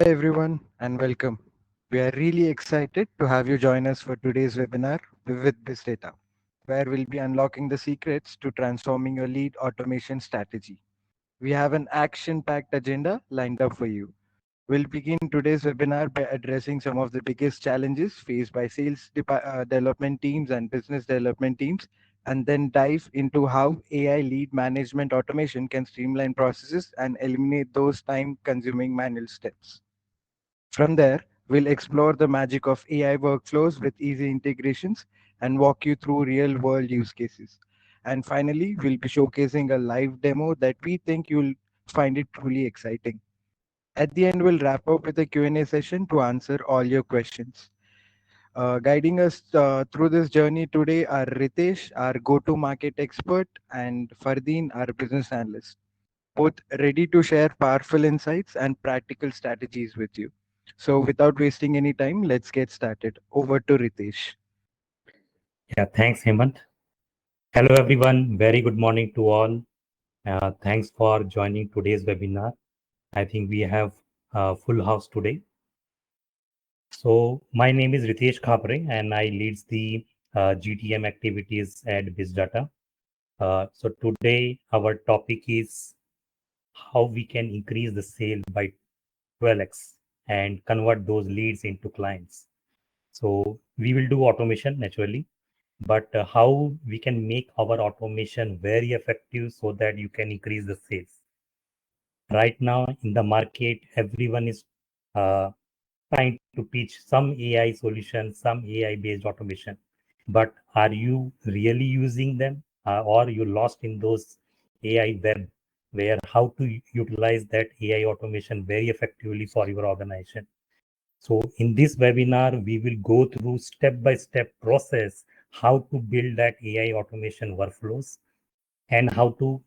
Hi everyone and welcome. We are really excited to have you join us for today's webinar with Bizdata, where we'll be unlocking the secrets to transforming your lead automation strategy. We have an action-packed agenda lined up for you. We'll begin today's webinar by addressing some of the biggest challenges faced by development teams and business development teams, and then dive into how AI lead management automation can streamline processes and eliminate those time-consuming manual steps. From there, we'll explore the magic of AI workflows with eZintegrations and walk you through real world use cases. And finally, we'll be showcasing a live demo that we think you'll find it truly exciting. At the end, we'll wrap up with a Q&A session to answer all your questions. Guiding us through this journey today are Ritesh, our go-to-market expert, and Fardeen, our business analyst, both ready to share powerful insights and practical strategies with you. So, without wasting any time, let's get started. Over to Ritesh. Yeah, thanks, Hemant. Hello, everyone. Very good morning to all. Thanks for joining today's webinar. I think we have a full house today. So, my name is Ritesh Khapre, and I leads the GTM activities at Bizdata. So, today our topic is how we can increase the sale by 12x and convert those leads into clients. So, we will do automation naturally, but how we can make our automation very effective so that you can increase the sales. Right now in the market, everyone is uh, trying to pitch some AI solution, some AI based automation, but are you really using them, or you lost in those AI web where how to utilize that AI automation very effectively for your organization? So in this webinar, we will go through step-by-step process, how to build that AI automation workflows and how to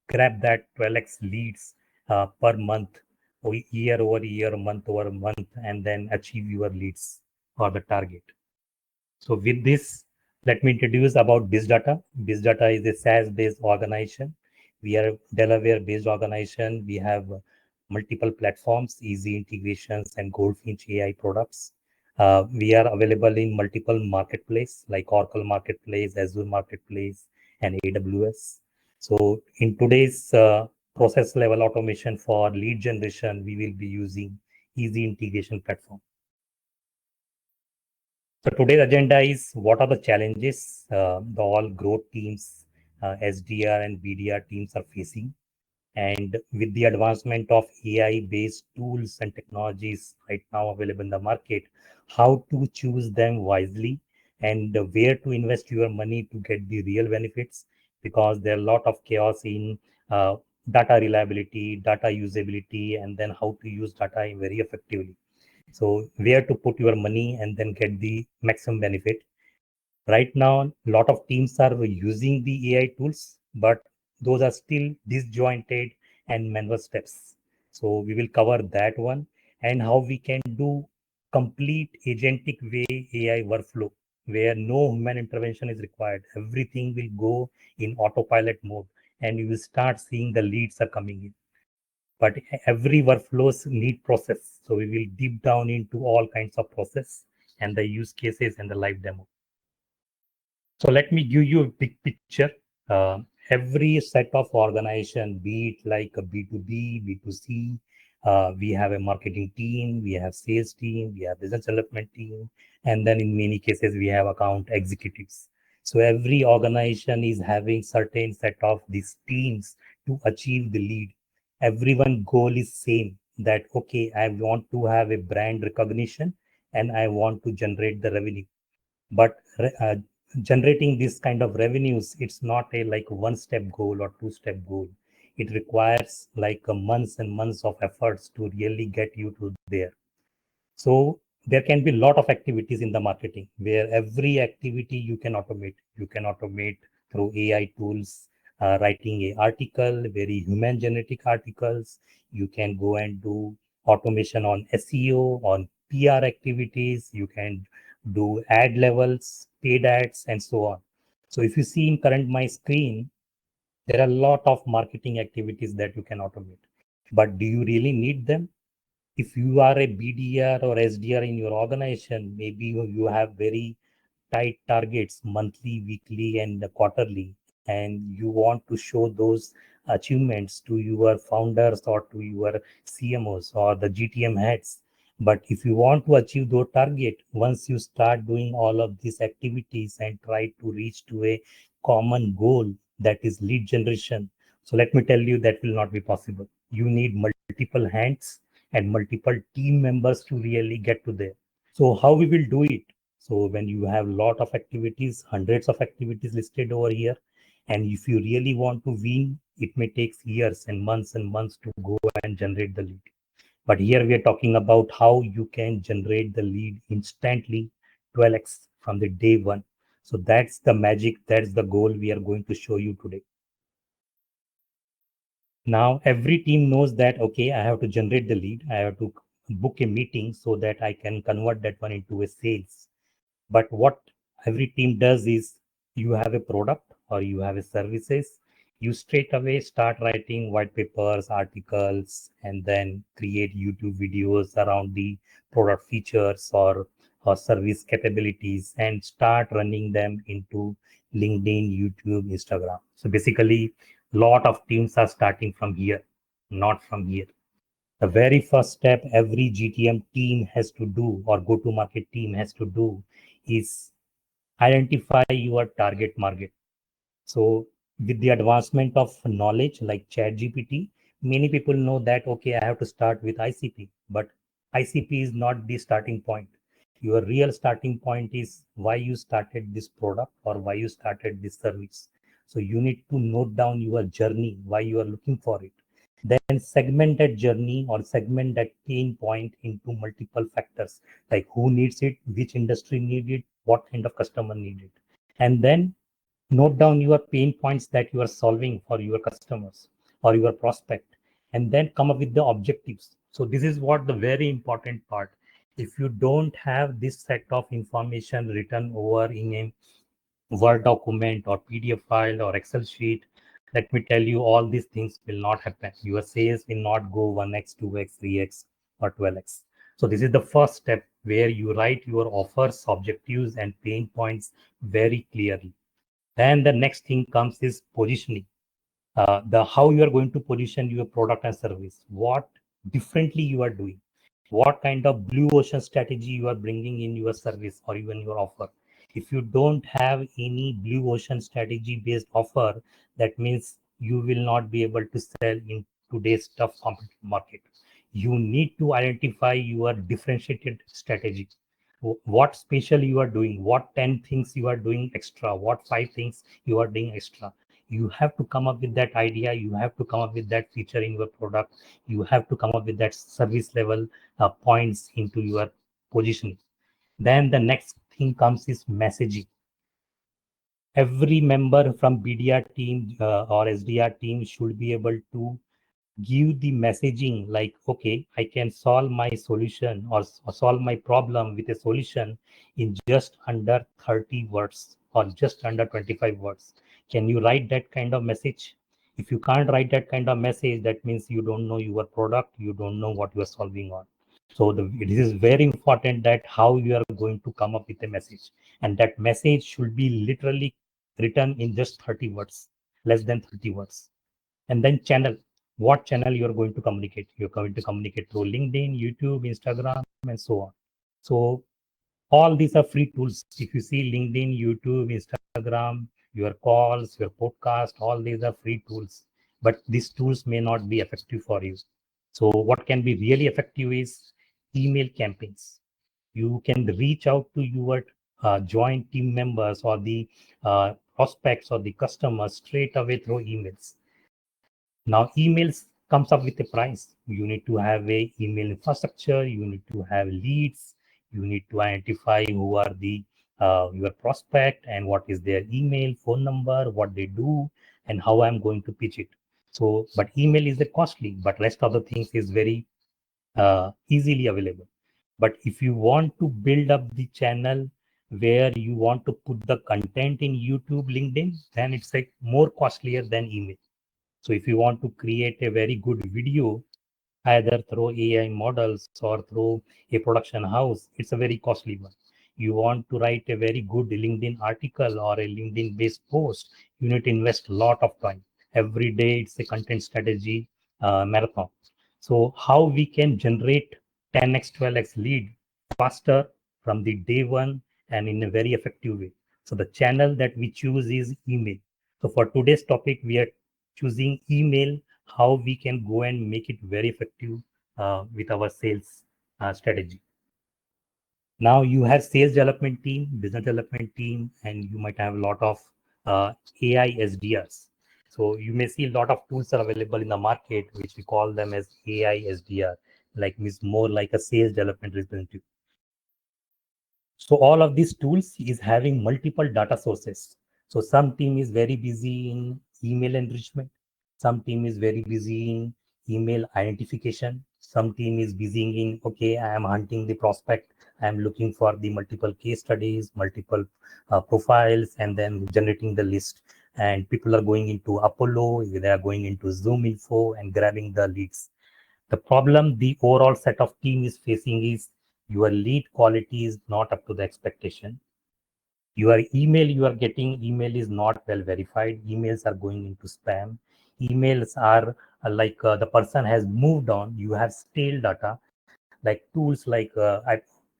grab that 12x leads per month or year over year, month over month, and then achieve your leads or the target. So with this, let me introduce about Bizdata. Bizdata is a SaaS-based organization. We are a Delaware-based organization. We have multiple platforms, eZintegrations and Goldfinch AI products. We are available in multiple marketplace like Oracle Marketplace, Azure Marketplace, and AWS. So in today's process level automation for lead generation, we will be using eZintegration platform. So today's agenda is what are the challenges the all growth teams, SDR and BDR teams are facing. And with the advancement of AI-based tools and technologies right now available in the market, how to choose them wisely and where to invest your money to get the real benefits, because there are a lot of chaos in uh, data reliability, data usability, and then how to use data very effectively. So where to put your money and then get the maximum benefit. Right now, a lot of teams are using the AI tools, but those are still disjointed and manual steps. So we will cover that one and how we can do complete agentic way AI workflow where no human intervention is required. Everything will go in autopilot mode and you will start seeing the leads are coming in. But every workflows need process. So we will deep down into all kinds of process and the use cases and the live demo. So let me give you a big picture. Every set of organization, be it like a B2B, B2C, we have a marketing team, we have sales team, we have business development team, and then in many cases we have account executives. So every organization is having certain set of these teams to achieve the lead. Everyone goal is same that okay, I want to have a brand recognition and I want to generate the revenue. But generating this kind of revenues, it's not a like one step goal or two step goal. It requires like a months and months of efforts to really get you to there. So there can be a lot of activities in the marketing where every activity you can automate. You can automate through AI tools, writing a article, very human genetic articles. You can go and do automation on SEO, on PR activities. You can do ad levels, paid ads, and so on. So if you see in current my screen, there are a lot of marketing activities that you can automate. But do you really need them? If you are a BDR or SDR in your organization, maybe you have very tight targets monthly, weekly, and quarterly, and you want to show those achievements to your founders or to your CMOs or the GTM heads. But if you want to achieve those target, once you start doing all of these activities and try to reach to a common goal, that is lead generation. So let me tell you, that will not be possible. You need multiple hands and multiple team members to really get to there. So how we will do it? So when you have lot of activities, hundreds of activities listed over here, and if you really want to win, it may take years and months to go and generate the lead. But here we are talking about how you can generate the lead instantly, 12x from the day one. So that's the magic, that's the goal we are going to show you today. Now every team knows that, okay, I have to generate the lead, I have to book a meeting so that I can convert that one into a sales. But what every team does is, you have a product or you have a services, you straight away start writing white papers, articles, and then create YouTube videos around the product features or service capabilities and start running them into LinkedIn, YouTube, Instagram. So basically, lot of teams are starting from here, not from here. The very first step every GTM team has to do or go to market team has to do is identify your target market. So with the advancement of knowledge like ChatGPT, many people know that, okay, I have to start with ICP, but ICP is not the starting point. Your real starting point is why you started this product or why you started this service. So you need to note down your journey, why you are looking for it. Then segment that journey or segment that pain point into multiple factors, like who needs it, which industry need it, what kind of customer need it. And then note down your pain points that you are solving for your customers or your prospect, and then come up with the objectives. So this is what the very important part. If you don't have this set of information written over in a Word document or PDF file or Excel sheet, let me tell you, all these things will not happen. Your sales will not go 1x, 2x, 3x, or 12x. So this is the first step where you write your offers, objectives, and pain points very clearly. Then the next thing comes is positioning. The how you are going to position your product and service, what differently you are doing, what kind of blue ocean strategy you are bringing in your service or even your offer. If you don't have any blue ocean strategy based offer, that means you will not be able to sell in today's tough competitive market. You need to identify your differentiated strategy. What special you are doing, what 10 things you are doing extra, what 5 things you are doing extra. You have to come up with that idea, you have to come up with that feature in your product, you have to come up with that service level points into your positioning. Then the next thing comes is messaging. Every member from BDR team or SDR team should be able to give the messaging like, okay, I can solve my solution or solve my problem with a solution in just under 30 words or just under 25 words. Can you write that kind of message? If you can't write that kind of message, that means you don't know your product, you don't know what you are solving on. So it is very important that how you are going to come up with a message, and that message should be literally written in just 30 words, less than 30 words. And then channel, what channel you are going to communicate. You're going to communicate through LinkedIn, YouTube, Instagram, and so on. So all these are free tools. If you see LinkedIn, YouTube, Instagram, your calls, your podcast, all these are free tools, but these tools may not be effective for you. So what can be really effective is email campaigns. You can reach out to your joint team members or the prospects or the customers straight away through emails. Now, emails comes up with a price. You need to have a email infrastructure. You need to have leads. You need to identify who are the your prospect and what is their email, phone number, what they do, and how I'm going to pitch it. So, but email is a costly, but rest of the things is very easily available. But if you want to build up the channel where you want to put the content in YouTube, LinkedIn, then it's more costlier than email. So if you want to create a very good video, either through AI models or through a production house, it's a very costly one. You want to write a very good LinkedIn article or a LinkedIn based post, you need to invest a lot of time. Every day it's a content strategy marathon. So how we can generate 10x, 12x lead faster from the day one and in a very effective way. So the channel that we choose is email. So for today's topic, we are choosing email, how we can go and make it very effective with our sales strategy. Now you have sales development team, business development team, and you might have a lot of AI SDRs. So you may see a lot of tools are available in the market, which we call them as AI SDR, like means more like a sales development representative. So all of these tools is having multiple data sources. So some team is very busy in email enrichment. Some team is very busy in email identification. Some team is busy in, okay, I am hunting the prospect. I am looking for the multiple case studies, multiple profiles, and then generating the list. And people are going into Apollo, they are going into Zoom Info and grabbing the leads. The problem the overall set of team is facing is your lead quality is not up to the expectation. Your email you are getting, email is not well verified. Emails are going into spam. Emails are like the person has moved on. You have stale data, like tools like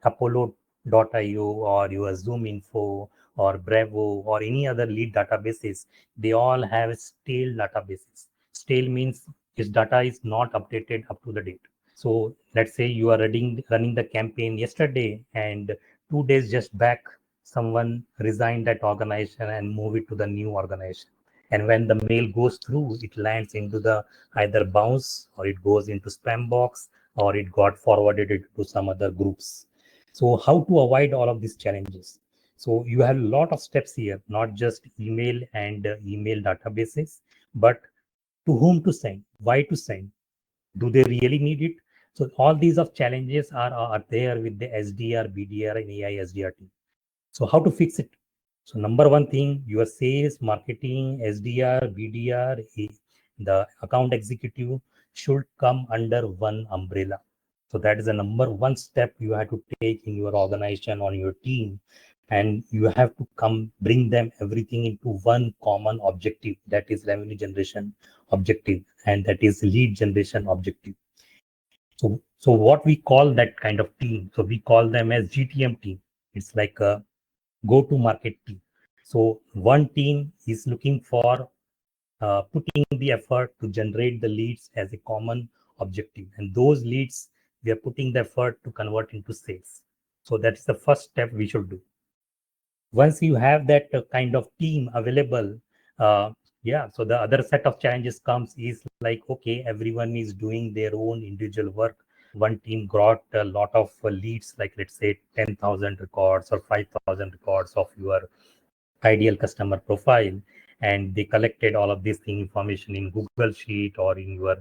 Apollo.io or your Zoom Info or Bravo or any other lead databases. They all have stale databases. Stale means this data is not updated up to the date. So let's say you are running the campaign yesterday, and 2 days just back, someone resigned that organization and move it to the new organization. And when the mail goes through, it lands into the either bounce or it goes into spam box or it got forwarded to some other groups. So how to avoid all of these challenges? So you have a lot of steps here, not just email and email databases, but to whom to send, why to send, do they really need it? So all these of challenges are there with the SDR, BDR, and AI SDR team. So how to fix it? So number one thing, your sales, marketing, SDR, BDR, the account executive should come under one umbrella. So that is the number one step you have to take in your organization on your team. And you have to come bring them everything into one common objective, that is revenue generation objective, and that is lead generation objective. So what we call that kind of team, so we call them as GTM team. It's like a go-to-market team. So one team is looking for putting the effort to generate the leads as a common objective, and those leads we are putting the effort to convert into sales. So that's the first step we should do. Once you have that kind of team available, uh, yeah, so the other set of challenges comes is like, okay, everyone is doing their own individual work. One team got a lot of leads, like let's say 10,000 records or 5,000 records of your ideal customer profile, and they collected all of this thing information in Google Sheet or in your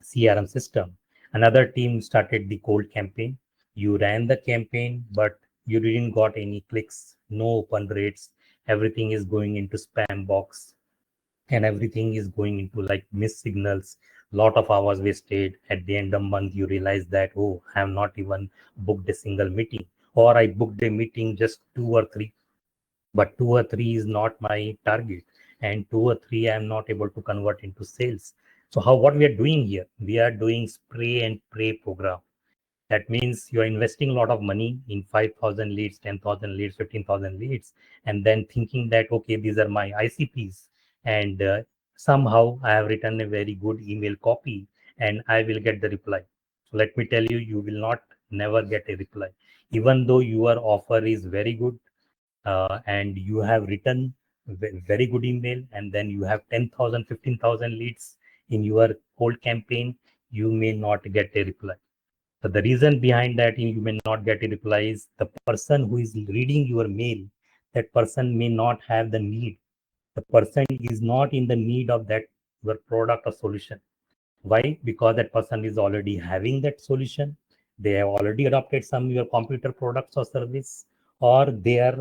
CRM system. Another team started the cold campaign. You ran the campaign, but you didn't got any clicks, no open rates. Everything is going into spam box, and everything is going into like missed signals. Lot of hours wasted. At the end of month, you realize that, oh, I have not even booked a single meeting, or I booked a meeting just 2 or 3, but 2 or 3 is not my target, and 2 or 3 I'm not able to convert into sales. So how what we are doing here, we are doing spray and pray program. That means you are investing a lot of money in 5,000 leads, 10,000 leads, 15,000 leads, and then thinking that, okay, these are my ICPs, and somehow I have written a very good email copy and I will get the reply. So let me tell you, you will not never get a reply. Even though your offer is very good, and you have written very good email, and then you have 10,000, 15,000 leads in your cold campaign, you may not get a reply. So the reason behind that you may not get a reply is the person who is reading your mail, that person may not have the need. The person is not in the need of that your product or solution. Why? Because that person is already having that solution. They have already adopted some of your computer products or service, or they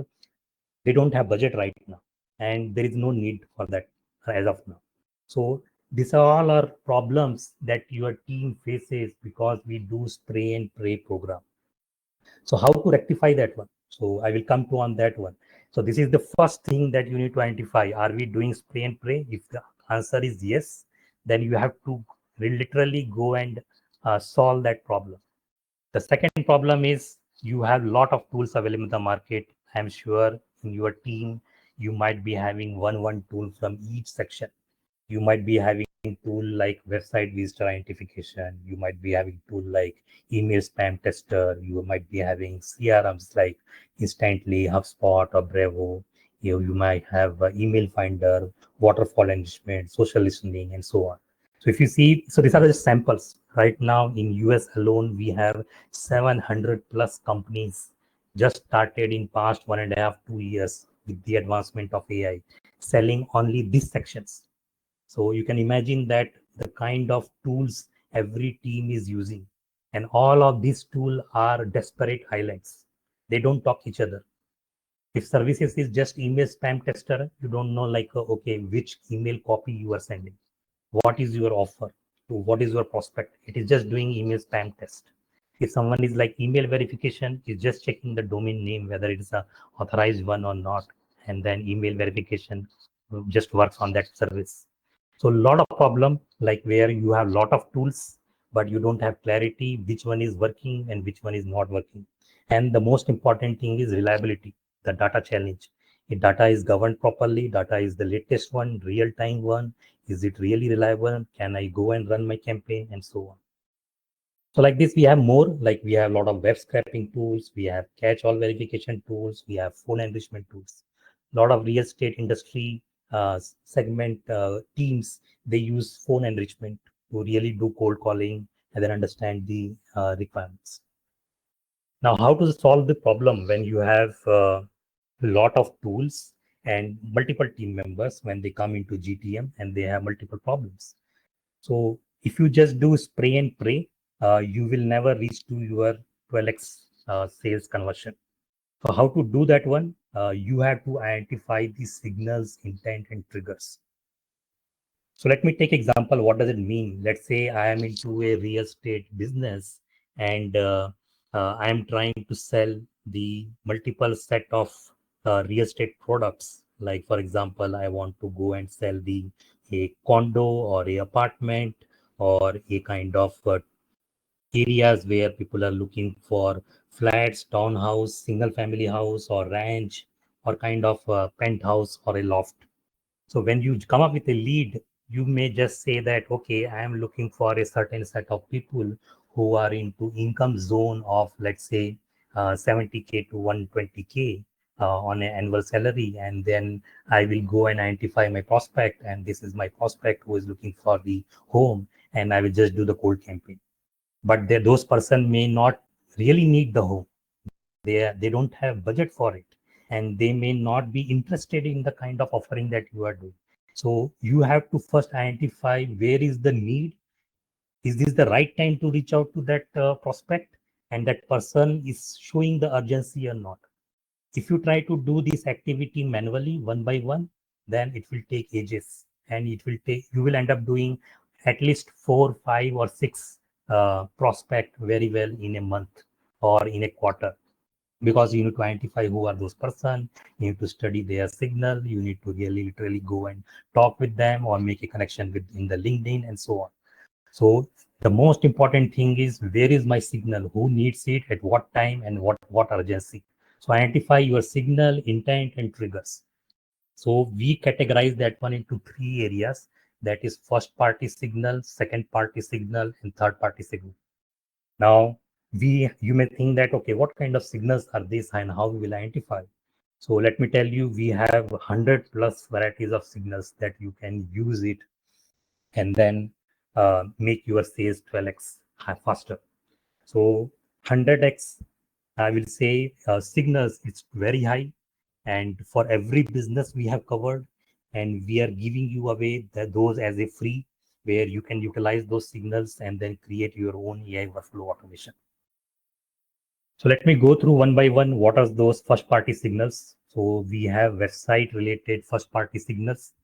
don't have budget right now, and there is no need for that as of now. So These are all are problems that your team faces because we do spray and pray program. So how to rectify that one? So I will come to on that one. So this is the first thing that you need to identify. Are we doing spray and pray? If the answer is yes, then you have to literally go and solve that problem. The second problem is you have a lot of tools available in the market. I'm sure in your team, you might be having one tool from each section. You might be having tool like website visitor identification. You might be having tool like email spam tester. You might be having CRMs like Instantly, HubSpot or Bravo. You might have email finder, waterfall enrichment, social listening, and so on. So if you see, so these are just samples. Right now in US alone, we have 700 plus companies just started in past 1.5, 2 years with the advancement of AI, selling only these sections. So you can imagine that the kind of tools every team is using, and all of these tools are desperate islands. They don't talk each other. If services is just email spam tester, you don't know like okay which email copy you are sending, what is your offer, to what is your prospect. It is just doing email spam test. If someone is like email verification, is just checking the domain name whether it is a authorized one or not, and then email verification just works on that service. So a lot of problem like where you have lot of tools, but you don't have clarity which one is working and which one is not working. And the most important thing is reliability, the data challenge. If data is governed properly, data is the latest one, real time one, is it really reliable? Can I go and run my campaign and so on? So like this, we have more, like we have a lot of web scraping tools, we have catch-all verification tools, we have phone enrichment tools. A lot of real estate industry segment teams, they use phone enrichment to really do cold calling and then understand the requirements. Now, how to solve the problem when you have a lot of tools and multiple team members when they come into GTM and they have multiple problems? So if you just do spray and pray, you will never reach to your 12x sales conversion. So how to do that one? You have to identify the signals, intent, and triggers. So let me take example. What does it mean? Let's say I am into a real estate business and I am trying to sell the multiple set of real estate products. Like for example, I want to go and sell the a condo or a apartment or a kind of areas where people are looking for flats, townhouse, single family house or ranch or kind of penthouse or a loft. So when you come up with a lead, you may just say that, okay, I am looking for a certain set of people who are into income zone of, let's say, 70K to 120K on an annual salary. And then I will go and identify my prospect. And this is my prospect who is looking for the home. And I will just do the cold campaign. But those person may not really need the home. They don't have budget for it, and they may not be interested in the kind of offering that you are doing. So you have to first identify where is the need. Is this the right time to reach out to that prospect, and that person is showing the urgency or not? If you try to do this activity manually one by one, then it will take ages, and you will end up doing at least 4, 5, or 6 prospect very well in a month or in a quarter, because you need to identify who are those person, you need to study their signal, you need to really literally go and talk with them or make a connection with in the LinkedIn and so on. So the most important thing is where is my signal, who needs it at what time and what urgency. So identify your signal, intent, and triggers. So we categorize that one into 3 areas, that is first party signal, second party signal, and third party signal. Now, you may think that, okay, what kind of signals are these and how we will identify? So let me tell you, we have 100 plus varieties of signals that you can use it and then make your sales 12x faster. So 100x, I will say signals, it's very high. And for every business we have covered, and we are giving you away those as a free, where you can utilize those signals and then create your own AI workflow automation. So let me go through one by one. What are those first party signals? So we have website related first party signals.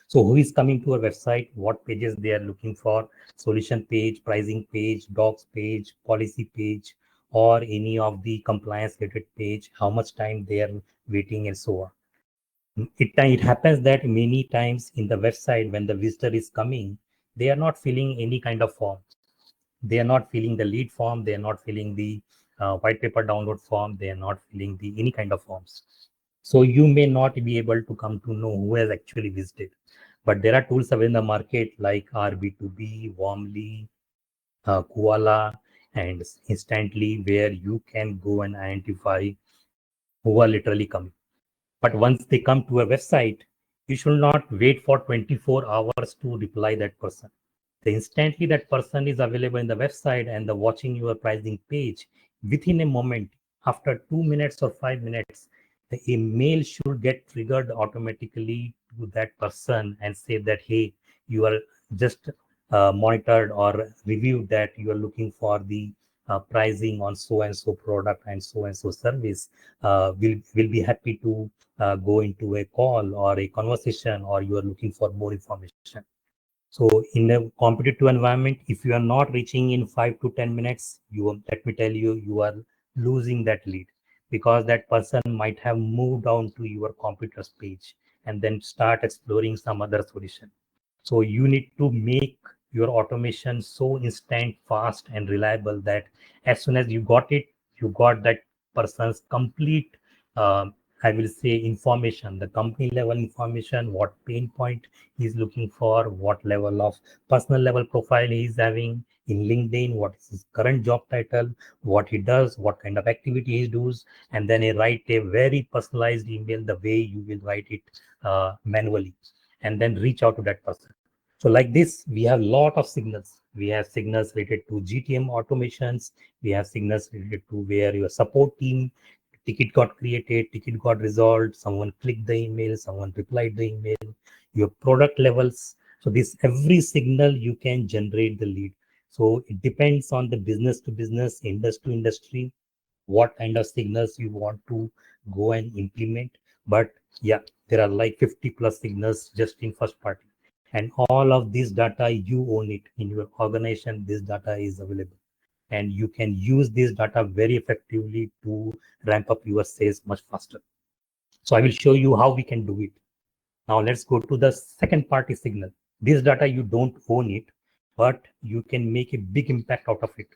So who is coming to our website, what pages they are looking for, solution page, pricing page, docs page, policy page, or any of the compliance related page, how much time they are waiting and so on. It happens that many times in the website when the visitor is coming, they are not filling any kind of form. They are not filling the lead form. They are not filling the white paper download form. They are not filling the any kind of forms. So you may not be able to come to know who has actually visited. But there are tools available in the market like RB2B, Warmly, Koala, and Instantly, where you can go and identify who are literally coming. But once they come to a website, you should not wait for 24 hours to reply that person. The instantly that person is available in the website and the watching your pricing page, within a moment, after 2 minutes or 5 minutes, the email should get triggered automatically to that person and say that, hey, you are just monitored or reviewed that you are looking for the pricing on so and so product and so service. Will be happy to go into a call or a conversation, or you are looking for more information. So in a competitive environment, if you are not reaching in 5 to 10 minutes, let me tell you, you are losing that lead, because that person might have moved on to your competitor's page and then start exploring some other solution. So you need to make your automation so instant, fast, and reliable that as soon as you got it, you got that person's complete, I will say, information, the company level information, what pain point he's looking for, what level of personal level profile he's having in LinkedIn, what is his current job title, what he does, what kind of activity he does, and then he write a very personalized email the way you will write it manually, and then reach out to that person. So like this, we have a lot of signals. We have signals related to GTM automations. We have signals related to where your support team ticket got created, ticket got resolved, someone clicked the email, someone replied the email, your product levels. So this every signal you can generate the lead. So it depends on the business to business, industry to industry, what kind of signals you want to go and implement. But yeah, there are like 50 plus signals just in first party. And all of this data, you own it in your organization. This data is available. And you can use this data very effectively to ramp up your sales much faster. So I will show you how we can do it. Now let's go to the second party signal. This data, you don't own it, but you can make a big impact out of it.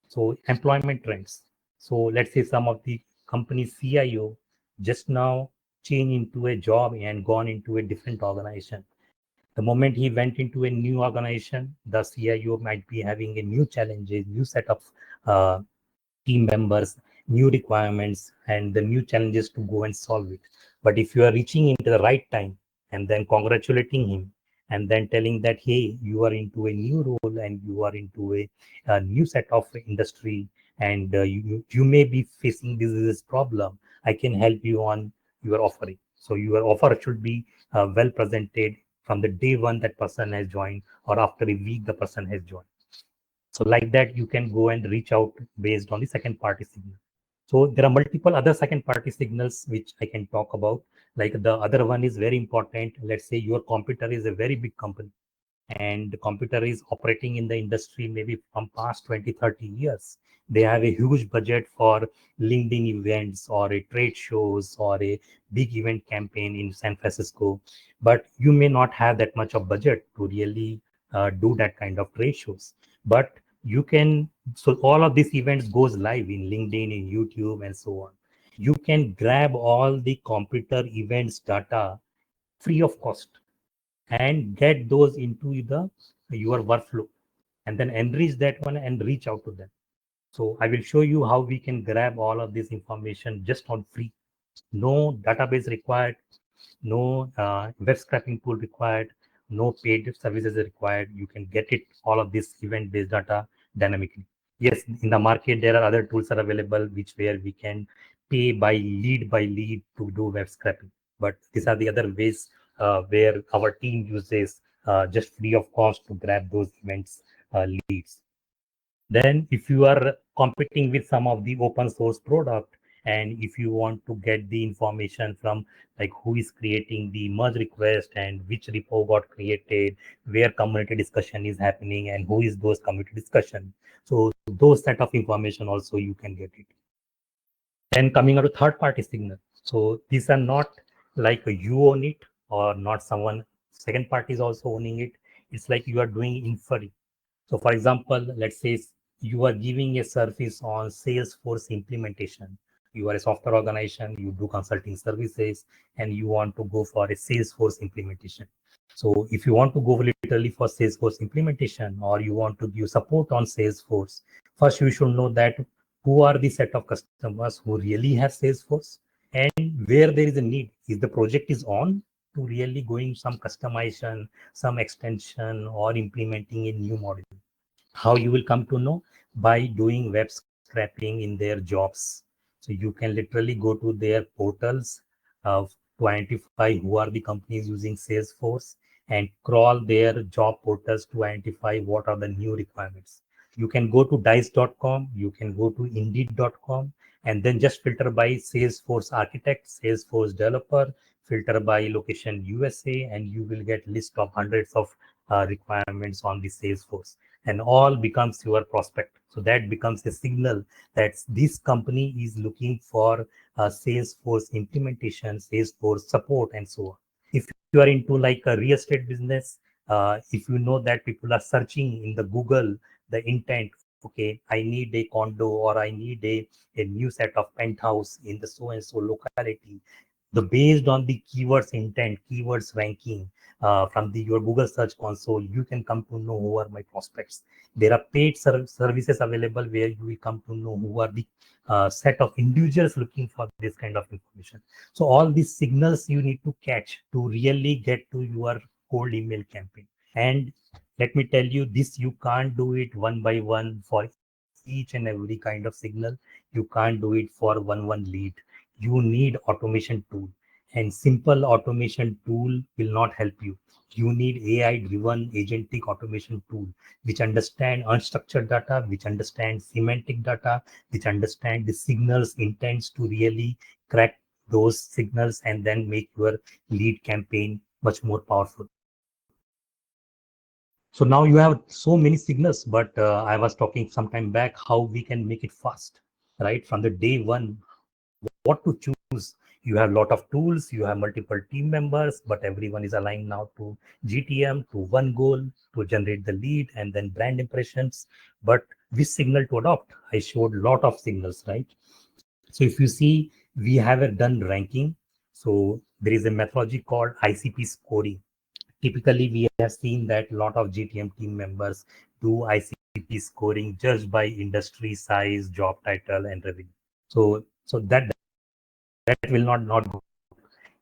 So employment trends. So let's say some of the company CIO just now changed into a job and gone into a different organization. The moment he went into a new organization, the CIO might be having a new challenges, new set of uh, team members, new requirements, and the new challenges to go and solve it. But if you are reaching into the right time and then congratulating him and then telling that, hey, you are into a new role and you are into a new set of industry, and you may be facing this problem, I can help you on your offering. So your offer should be well presented from the day one that person has joined, or after a week the person has joined. So like that, you can go and reach out based on the second party signal. So there are multiple other second party signals which I can talk about. Like the other one is very important. Let's say your competitor is a very big company and the computer is operating in the industry maybe from past 20-30 years. They have a huge budget for LinkedIn events or a trade shows or a big event campaign in San Francisco, but you may not have that much of budget to really do that kind of trade shows. But you can, so all of these events goes live in LinkedIn, in YouTube, and so on. You can grab all the computer events data free of cost and get those into the your workflow, and then enrich that one and reach out to them. So I will show you how we can grab all of this information just on free. No database required, no web scraping tool required, no paid services required. You can get it all of this event based data dynamically. Yes, in the market there are other tools are available which where we can pay by lead to do web scraping, but these are the other ways where our team uses just free of cost to grab those events leads. Then if you are competing with some of the open source product, And if you want to get the information from like who is creating the merge request and which repo got created, where community discussion is happening and who is those community discussion. So those set of information also you can get it. Then coming out to third party signal. So these are not like you own it or not someone second party is also owning it. It's like you are doing inferring. So for example, let's say you are giving a service on Salesforce implementation. You are a software organization, you do consulting services, and you want to go for a Salesforce implementation. So if you want to go literally for Salesforce implementation or you want to give support on Salesforce, first you should know that who are the set of customers who really have Salesforce and where there is a need. If the project is on to really going some customization, some extension or implementing a new model. How you will come to know? By doing web scraping in their jobs. So you can literally go to their portals to identify who are the companies using Salesforce and crawl their job portals to identify what are the new requirements. You can go to dice.com, you can go to indeed.com, and then just filter by Salesforce architect, Salesforce developer, filter by location USA, and you will get list of hundreds of requirements on the Salesforce, and all becomes your prospect. So that becomes a signal that this company is looking for Salesforce implementation, Salesforce support, and so on. If you are into like a real estate business, if you know that people are searching in the Google, the intent, okay, I need a condo or I need a new set of penthouse in the so and so locality. The based on the keywords intent, keywords ranking from the your Google Search Console, you can come to know who are my prospects. There are paid services available where you will come to know who are the set of individuals looking for this kind of information. So all these signals you need to catch to really get to your cold email campaign. And let me tell you this, you can't do it one by one for each and every kind of signal. You can't do it for one lead. You need automation tool, and simple automation tool will not help you. You need AI driven agentic automation tool which understand unstructured data, which understand semantic data, which understand the signals intents to really crack those signals and then make your lead campaign much more powerful. So now you have so many signals, but I was talking some time back how we can make it fast, right? From the day one, what to choose. You have a lot of tools, you have multiple team members, but everyone is aligned now to GTM, to one goal, to generate the lead and then brand impressions. But which signal to adopt? I showed a lot of signals, right? So if you see, we have a done ranking. So there is a methodology called ICP scoring. Typically, we have seen that a lot of GTM team members do ICP scoring just by industry size, job title, and revenue. So that will not go.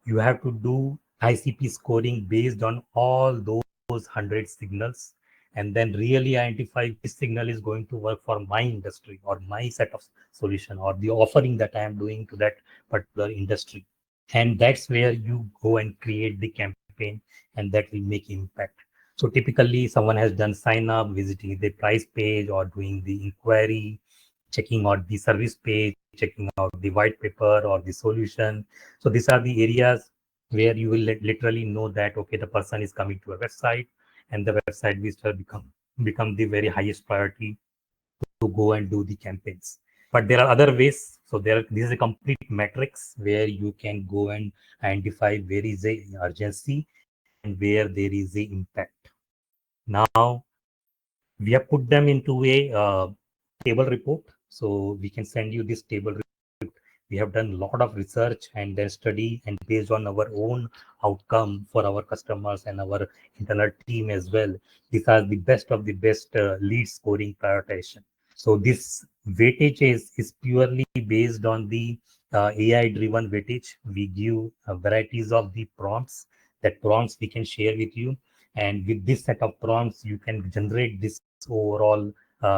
You have to do ICP scoring based on all those 100 signals and then really identify which signal is going to work for my industry or my set of solution or the offering that I am doing to that particular industry. And that's where you go and create the campaign, and that will make impact. So typically someone has done sign up, visiting the price page or doing the inquiry, checking out the service page, checking out the white paper or the solution. So these are the areas where you will literally know that, okay, the person is coming to a website and the website visitor become the very highest priority to go and do the campaigns. But there are other ways. So this is a complete matrix where you can go and identify where is a urgency and where there is a impact. Now we have put them into a table report. So we can send you this table report. We have done a lot of research and then study, and based on our own outcome for our customers and our internal team as well, these are the best of the best lead scoring prioritization. So this weightage is purely based on the AI driven weightage. We give varieties of the prompts. That prompts we can share with you, and with this set of prompts you can generate this overall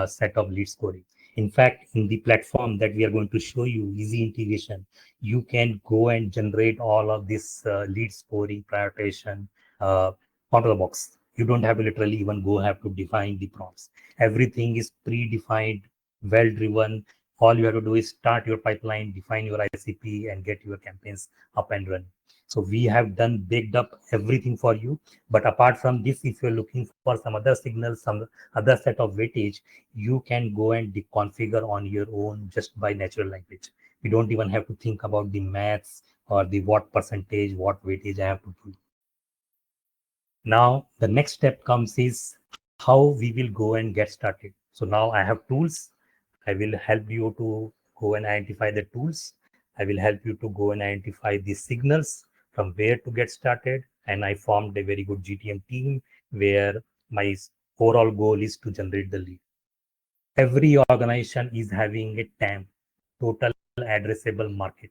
set of lead scoring. In fact, in the platform that we are going to show you, easy integration, you can go and generate all of this lead scoring prioritization out of the box. You don't have to literally even go have to define the prompts. Everything is predefined, well driven, All you have to do is start your pipeline, define your ICP, and get your campaigns up and running. So we have done baked up everything for you. But apart from this, if you're looking for some other signals, some other set of weightage, you can go and configure on your own just by natural language. You don't even have to think about the maths or the what percentage, what weightage I have to do. Now, the next step comes is how we will go and get started. So now I have tools. I will help you to go and identify the tools. I will help you to go and identify the signals from where to get started. And I formed a very good GTM team where my overall goal is to generate the lead. Every organization is having a TAM, total addressable market.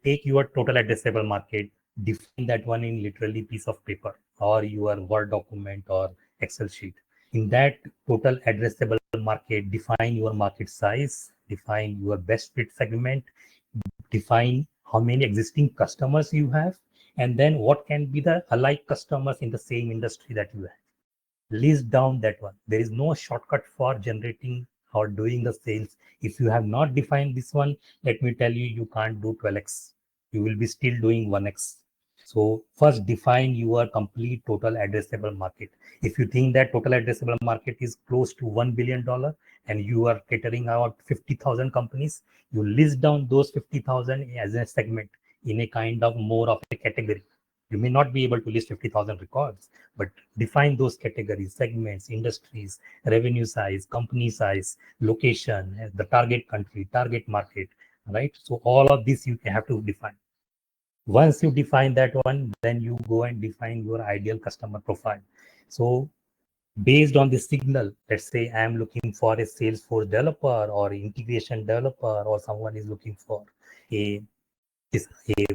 Take your total addressable market, define that one in literally piece of paper or your Word document or Excel sheet. In that total addressable market, define your market size, define your best fit segment, define how many existing customers you have, and then what can be the alike customers in the same industry that you have. List down that one. There is no shortcut for generating or doing the sales. If you have not defined this one, let me tell you, you can't do 12x. You will be still doing 1x. So first define your complete total addressable market. If you think that total addressable market is close to $1 billion and you are catering out 50,000 companies, you list down those 50,000 as a segment in a kind of more of a category. You may not be able to list 50,000 records, but define those categories, segments, industries, revenue size, company size, location, the target country, target market, right? So all of this you have to define. Once you define that one, then you go and define your ideal customer profile. So based on the signal, let's say I am looking for a Salesforce developer or integration developer, or someone is looking for a is a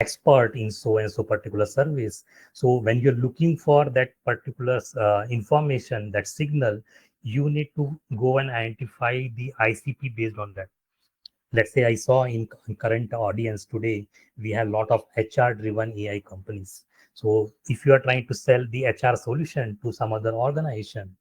expert in so and so particular service. So when you're looking for that particular information, that signal, you need to go and identify the ICP based on that. Let's say I saw in current audience today, we have a lot of HR driven AI companies. So if you are trying to sell the HR solution to some other organization,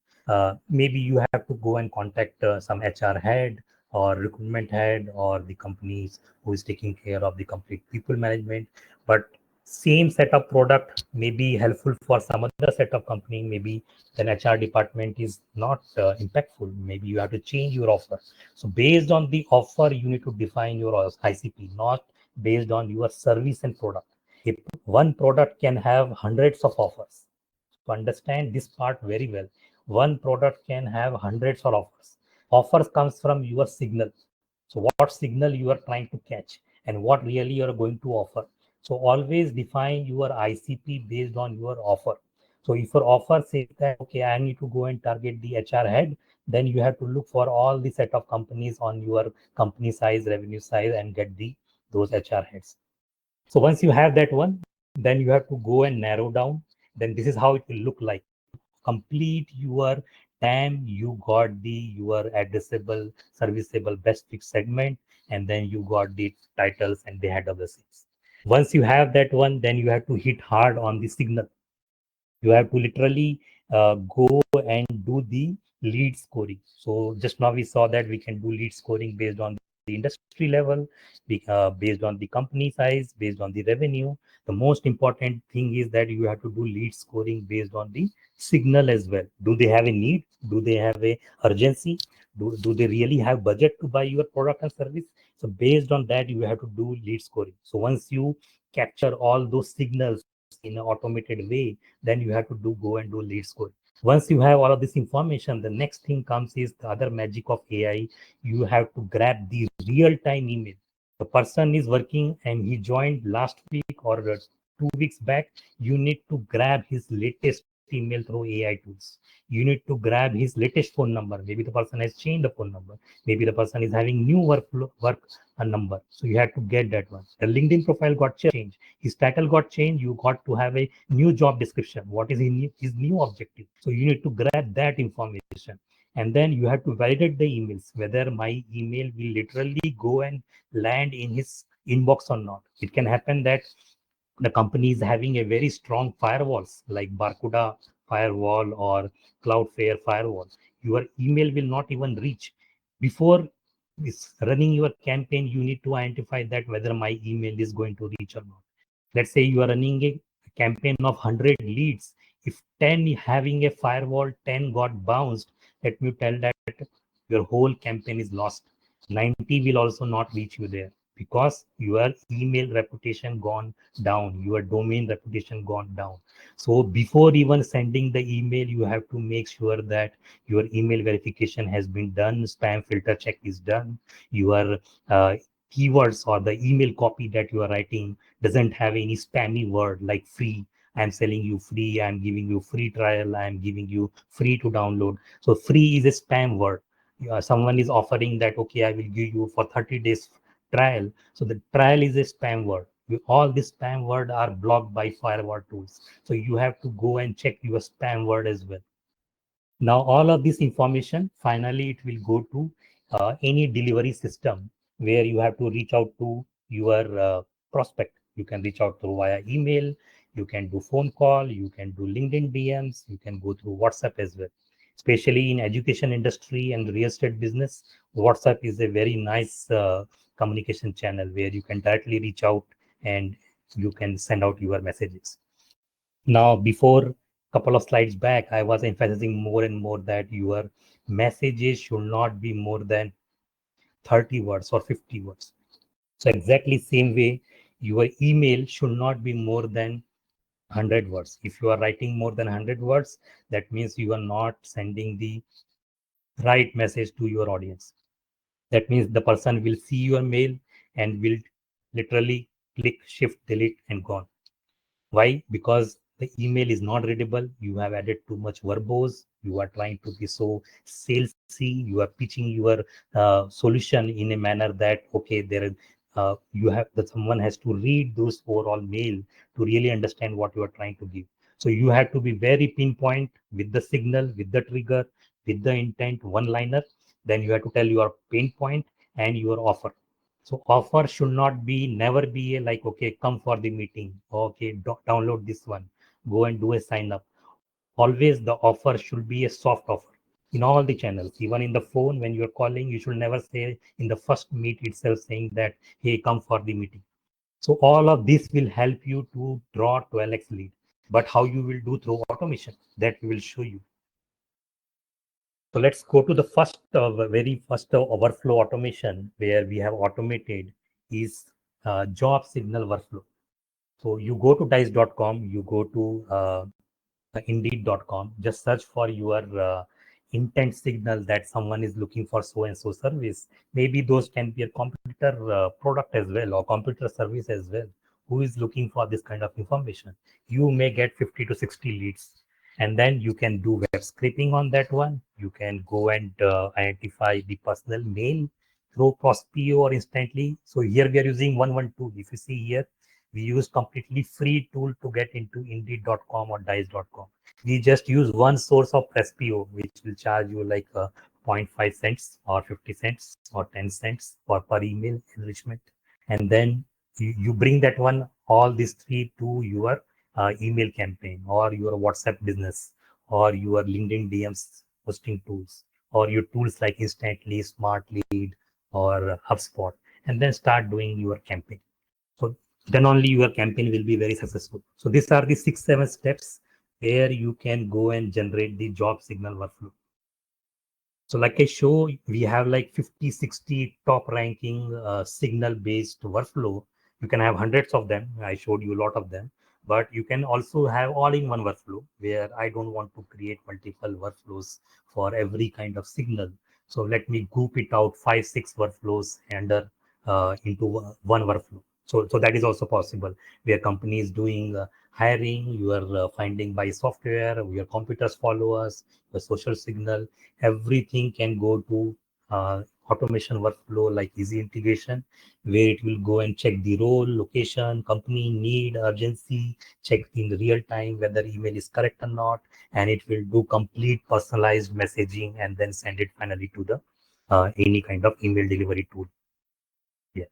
maybe you have to go and contact some HR head or recruitment head or the companies who is taking care of the complete people management. But same set of product may be helpful for some other set of company. Maybe an HR department is not impactful. Maybe you have to change your offer. So based on the offer, you need to define your ICP, not based on your service and product. If one product can have hundreds of offers, to understand this part very well, one product can have hundreds of offers. Offers comes from your signal. So what signal you are trying to catch and what really you are going to offer. So always define your ICP based on your offer. So if your offer says that, okay, I need to go and target the HR head, then you have to look for all the set of companies on your company size, revenue size, and get the those HR heads. So once you have that one, then you have to go and narrow down. Then this is how it will look like. Complete your TAM, you got the your addressable, serviceable, best fit segment, and then you got the titles and the head of the sales. Once you have that one, then you have to hit hard on the signal. You have to literally go and do the lead scoring. So just now we saw that we can do lead scoring based on the industry level, based on the company size, based on the revenue. The most important thing is that you have to do lead scoring based on the signal as well. Do they have a need? Do they have a urgency? Do they really have budget to buy your product and service? So based on that, you have to do lead scoring. So once you capture all those signals in an automated way, then you have to go and do lead scoring. Once you have all of this information, the next thing comes is the other magic of AI. You have to grab the real-time email. The person is working and he joined last week or 2 weeks back. You need to grab his latest email through AI tools. You need to grab his latest phone number. Maybe the person has changed the phone number. Maybe the person is having new work a number. So you have to get that one. The LinkedIn profile got changed. His title got changed. You got to have a new job description. What is his new objective? So you need to grab that information. And then you have to validate the emails, whether my email will literally go and land in his inbox or not. It can happen that the company is having a very strong firewalls like Barracuda firewall or Cloudflare firewall. Your email will not even reach. Before is running your campaign, you need to identify that whether my email is going to reach or not. Let's say you are running a campaign of 100 leads. If 10 having a firewall, 10 got bounced, let me tell that your whole campaign is lost. 90 will also not reach you there because your email reputation gone down, your domain reputation gone down. So before even sending the email, you have to make sure that your email verification has been done, spam filter check is done, your keywords or the email copy that you are writing doesn't have any spammy word like free. I'm selling you free, I'm giving you free trial, I'm giving you free to download. So free is a spam word. Someone is offering that, okay, I will give you for 30 days trial. So the trial is a spam word. All these spam word are blocked by firewall tools. So you have to go and check your spam word as well. Now, all of this information, finally, it will go to any delivery system where you have to reach out to your prospect. You can reach out through via email, you can do phone call, you can do LinkedIn DMs, you can go through WhatsApp as well. Especially in education industry and real estate business, WhatsApp is a very nice communication channel where you can directly reach out and you can send out your messages. Now, before couple of slides back, I was emphasizing more and more that your messages should not be more than 30 words or 50 words. So exactly same way, your email should not be more than 100 words. If you are writing more than 100 words, that means you are not sending the right message to your audience. That means the person will see your mail and will literally click shift delete and gone. Why? Because the email is not readable. You have added too much verbose. You are trying to be so salesy. You are pitching your solution in a manner that okay, there you have that someone has to read those overall mail to really understand what you are trying to give. So you have to be very pinpoint with the signal, with the trigger, with the intent, one liner. Then you have to tell your pain point and your offer. So offer should not be, never be a like, okay, come for the meeting. Okay, download this one. Go and do a sign up. Always the offer should be a soft offer in all the channels. Even in the phone, when you're calling, you should never say in the first meet itself saying that, hey, come for the meeting. So all of this will help you to draw 12x lead. But how you will do through automation, that we will show you. So let's go to the first, very first workflow automation where we have automated is job signal workflow. So you go to dice.com, you go to indeed.com, just search for your intent signal that someone is looking for so and so service. Maybe those can be a computer product as well or computer service as well. Who is looking for this kind of information? You may get 50 to 60 leads. And then you can do web scraping on that one. You can go and identify the personal mail through Prospeo or instantly. So here we are using 112. If you see here, we use completely free tool to get into indeed.com or dice.com. We just use one source of Prespio, which will charge you like zero point 0.5 cents or 50 cents or 10 cents for per email enrichment. And then you bring that one, all these three to your email campaign or your WhatsApp business or your LinkedIn DMs hosting tools or your tools like Instantly, Smart Lead or HubSpot, and then start doing your campaign. So then only your campaign will be very successful. So these are the 6-7 steps where you can go and generate the job signal workflow. So like I show, we have like 50, 60 top ranking signal based workflow. You can have hundreds of them. I showed you a lot of them, but you can also have all in one workflow where I don't want to create multiple workflows for every kind of signal. So let me group it out 5, 6 workflows under into one workflow. So that is also possible where company is doing hiring, you are finding by software, your computers follow us, the social signal, everything can go to automation workflow like eZintegration, where it will go and check the role, location, company need, urgency, check in real time whether email is correct or not, and it will do complete personalized messaging and then send it finally to the any kind of email delivery tool. Yeah.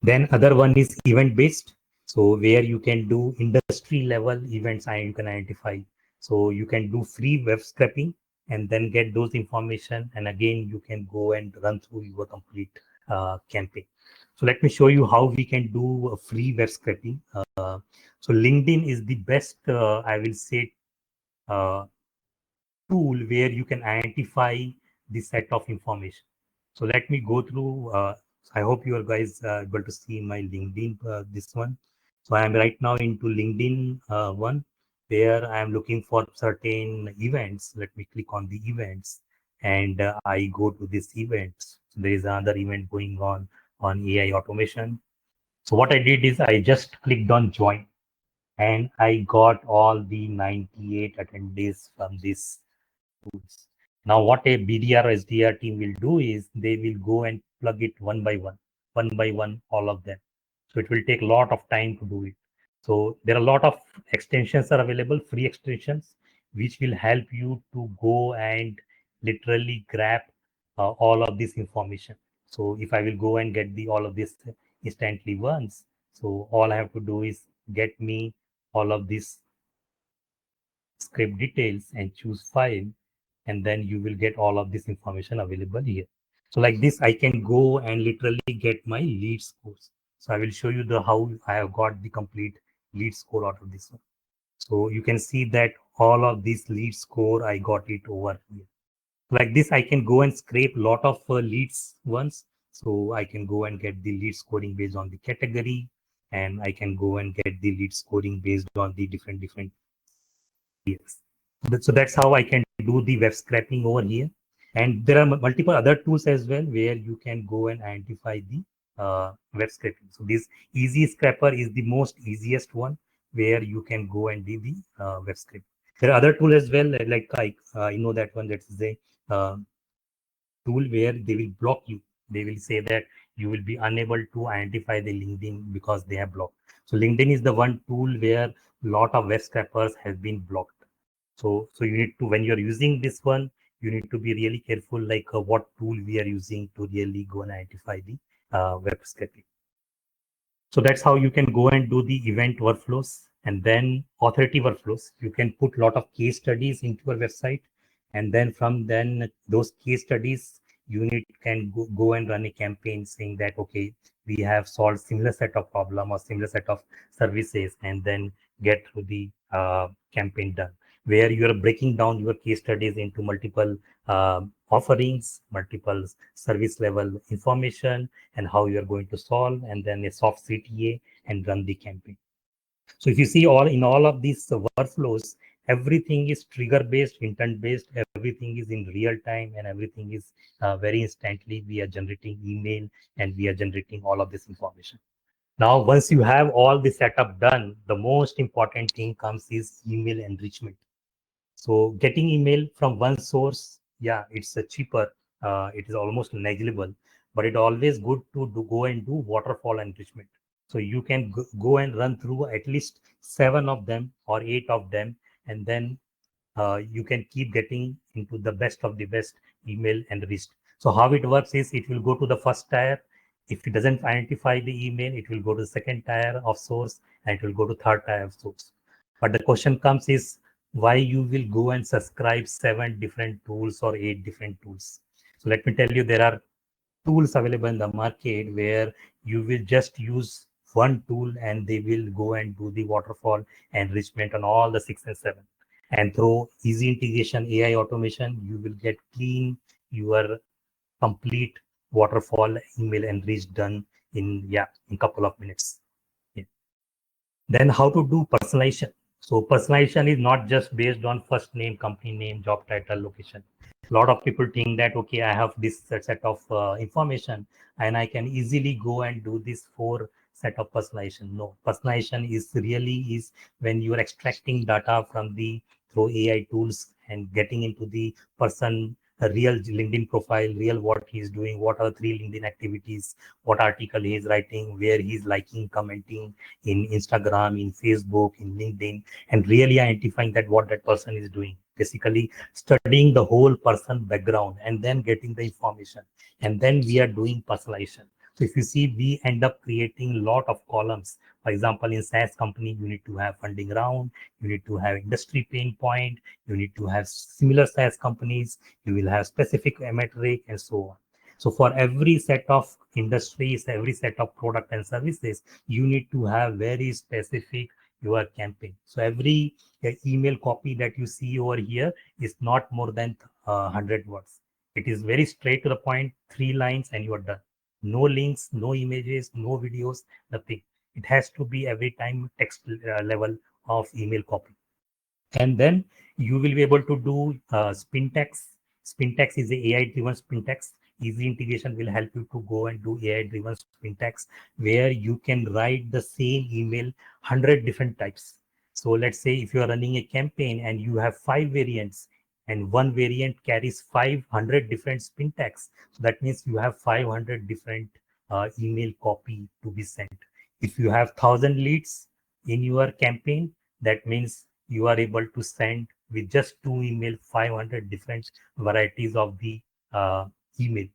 Then other one is event based. So where you can do industry level events and you can identify. So you can do free web scraping and then get those information. And again, you can go and run through your complete campaign. So let me show you how we can do a free web scraping. So LinkedIn is the best, I will say, uh, tool where you can identify the set of information. So let me go through. I hope you are guys able to see my LinkedIn, this one. So I am right now into LinkedIn one, where I am looking for certain events. Let me click on the events, and I go to this events. So there is another event going on AI automation. So what I did is I just clicked on join, and I got all the 98 attendees from this tools. Now, what a BDR or SDR team will do is they will go and plug it one by one, all of them. So it will take a lot of time to do it. So there are a lot of extensions are available, free extensions, which will help you to go and literally grab all of this information. So if I will go and get the all of this instantly once, so all I have to do is get me all of this script details and choose file, and then you will get all of this information available here. So like this, I can go and literally get my lead scores. So I will show you the how I have got the complete lead score out of this one. So you can see that all of this lead score, I got it over here. Like this, I can go and scrape a lot of leads once. So I can go and get the lead scoring based on the category, and I can go and get the lead scoring based on the different yes. So that's how I can do the web scraping over here. And there are multiple other tools as well where you can go and identify the web scraping. So this easy scraper is the most easiest one where you can go and do the web scraping. There are other tools as well, like you know that one, that is a uh, tool where they will block you. They will say that you will be unable to identify the LinkedIn because they have blocked. So LinkedIn is the one tool where a lot of web scrapers have been blocked. So you need to, when you're using this one, you need to be really careful, like what tool we are using to really go and identify the web scraping. So that's how you can go and do the event workflows, and then authority workflows. You can put a lot of case studies into your website, and then from then those case studies, unit can go and run a campaign saying that, okay, we have solved similar set of problem or similar set of services, and then get through the campaign done, where you are breaking down your case studies into multiple offerings, multiple service level information, and how you are going to solve, and then a soft CTA, and run the campaign. So if you see all in all of these workflows, everything is trigger based, intent based, everything is in real time, and everything is very instantly. We are generating email, and we are generating all of this information. Now, once you have all the setup done, the most important thing comes is email enrichment. So getting email from one source, yeah, it's a cheaper. It is almost negligible, but it always good to go and do waterfall enrichment. So you can go and run through at least 7 of them or 8 of them, and then you can keep getting into the best of the best email enriched. So how it works is it will go to the first tier. If it doesn't identify the email, it will go to the second tier of source, and it will go to third tier of source. But the question comes is, why you will go and subscribe 7 different tools or 8 different tools? So let me tell you, there are tools available in the market where you will just use one tool, and they will go and do the waterfall enrichment on all the 6 and 7. And through easy integration AI automation, you will get clean your complete waterfall email enriched done in, yeah, in couple of minutes. Yeah. Then how to do personalization. So personalization is not just based on first name, company name, job title, location. A lot of people think that, okay, I have this set of information, and I can easily go and do this 4 set of personalization. No, personalization is really is when you are extracting data from the through AI tools and getting into the person a real LinkedIn profile, real what he's doing, what are 3 LinkedIn activities, what article he's writing, where he's liking, commenting in Instagram, in Facebook, in LinkedIn, and really identifying that what that person is doing. Basically, studying the whole person background and then getting the information. And then we are doing personalization. So if you see, we end up creating a lot of columns. For example, in SaaS company, you need to have funding round, you need to have industry pain point, you need to have similar SaaS companies, you will have specific metric and so on. So for every set of industries, every set of product and services, you need to have very specific your campaign. So every email copy that you see over here is not more than 100 words. It is very straight to the point, 3 lines, and you are done. No links, no images, no videos, nothing. It has to be every time text level of email copy. And then you will be able to do spin text. Spin text is a AI-driven spin text. Easy integration will help you to go and do AI-driven spin text where you can write the same email 100 different types. So let's say if you are running a campaign and you have 5 variants and one variant carries 500 different spin texts, so that means you have 500 different email copy to be sent. If you have 1,000 leads in your campaign, that means you are able to send with just 2 email 500 different varieties of the email.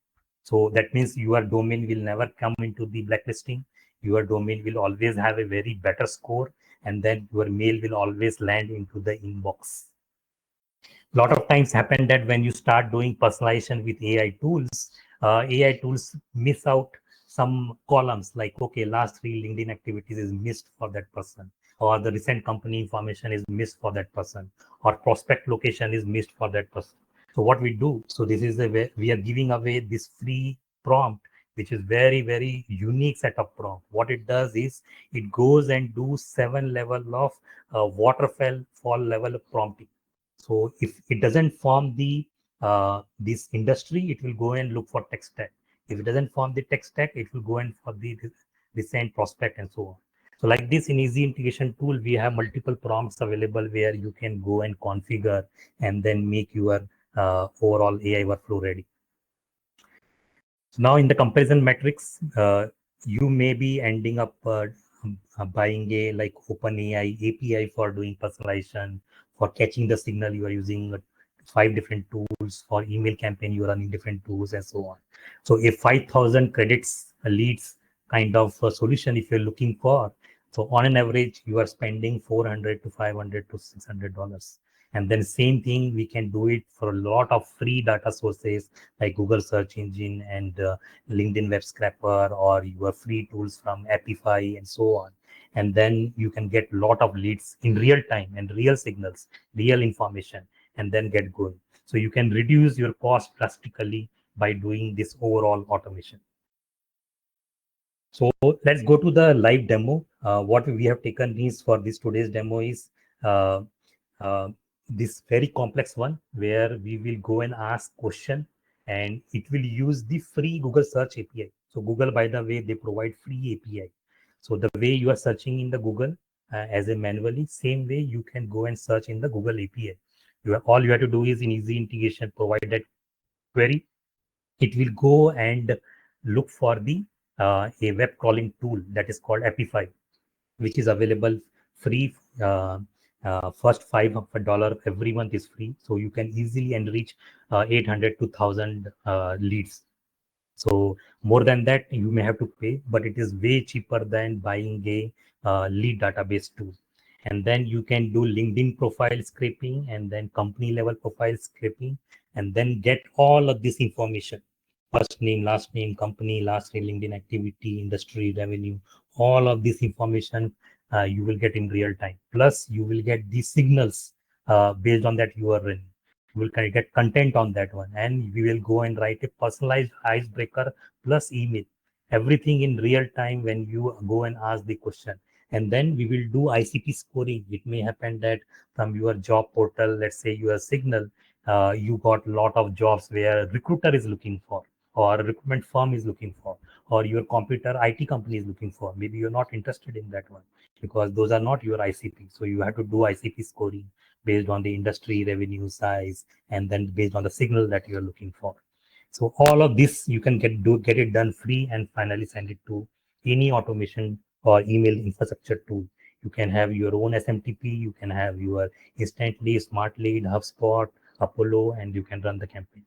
So that means your domain will never come into the blacklisting. Your domain will always have a very better score, and then your mail will always land into the inbox. Lot of times happen that when you start doing personalization with AI tools miss out some columns like, okay, last 3 LinkedIn activities is missed for that person, or the recent company information is missed for that person, or prospect location is missed for that person. So what we do, so this is the way we are giving away this free prompt, which is very, very unique set of prompt. What it does is it goes and do 7 level of waterfall fall level of prompting. So if it doesn't form the this industry, it will go and look for tech stack. If it doesn't form the tech stack, it will go and for the design prospect and so on. So like this in Easy Integration tool, we have multiple prompts available where you can go and configure and then make your overall AI workflow ready. So now in the comparison metrics, you may be ending up buying a like OpenAI API for doing personalization, for catching the signal. You are using 5 different tools. For email campaign, you are running different tools and so on. So a 5,000 credits leads kind of solution if you're looking for. So on an average, you are spending 400 to 500 to $600. And then same thing, we can do it for a lot of free data sources like Google search engine and LinkedIn web scraper, or your free tools from Apify and so on. And then you can get a lot of leads in real time and real signals, real information, and then get going. So you can reduce your cost drastically by doing this overall automation. So let's go to the live demo. What we have taken is for this today's demo is uh, uh, this very complex one where we will go and ask question, and it will use the free Google search API. So Google, by the way, they provide free API. So the way you are searching in the Google as a manually, same way you can go and search in the Google API. All you have to do is in Easy Integration, provide that query. It will go and look for the a web crawling tool that is called Apify, which is available free. First $5 every month is free, so you can easily enrich 800 to 1,000 leads. So more than that, you may have to pay, but it is way cheaper than buying a lead database tool. And then you can do LinkedIn profile scraping and then company level profile scraping, and then get all of this information: first name, last name, company, last name, LinkedIn activity, industry, revenue, all of this information you will get in real time. Plus, you will get the signals based on that you are running. You will get content on that one, and we will go and write a personalized icebreaker plus email. Everything in real time when you go and ask the question. And then we will do ICP scoring. It may happen that from your job portal, let's say your signal, you got a lot of jobs where recruiter is looking for, or a recruitment firm is looking for, or your computer IT company is looking for. Maybe you're not interested in that one because those are not your ICP. So you have to do ICP scoring based on the industry, revenue size, and then based on the signal that you're looking for. So all of this you can get it done free, and finally send it to any automation or email infrastructure tool. You can have your own SMTP, you can have your Instantly, Smart Lead, HubSpot, Apollo, and you can run the campaign.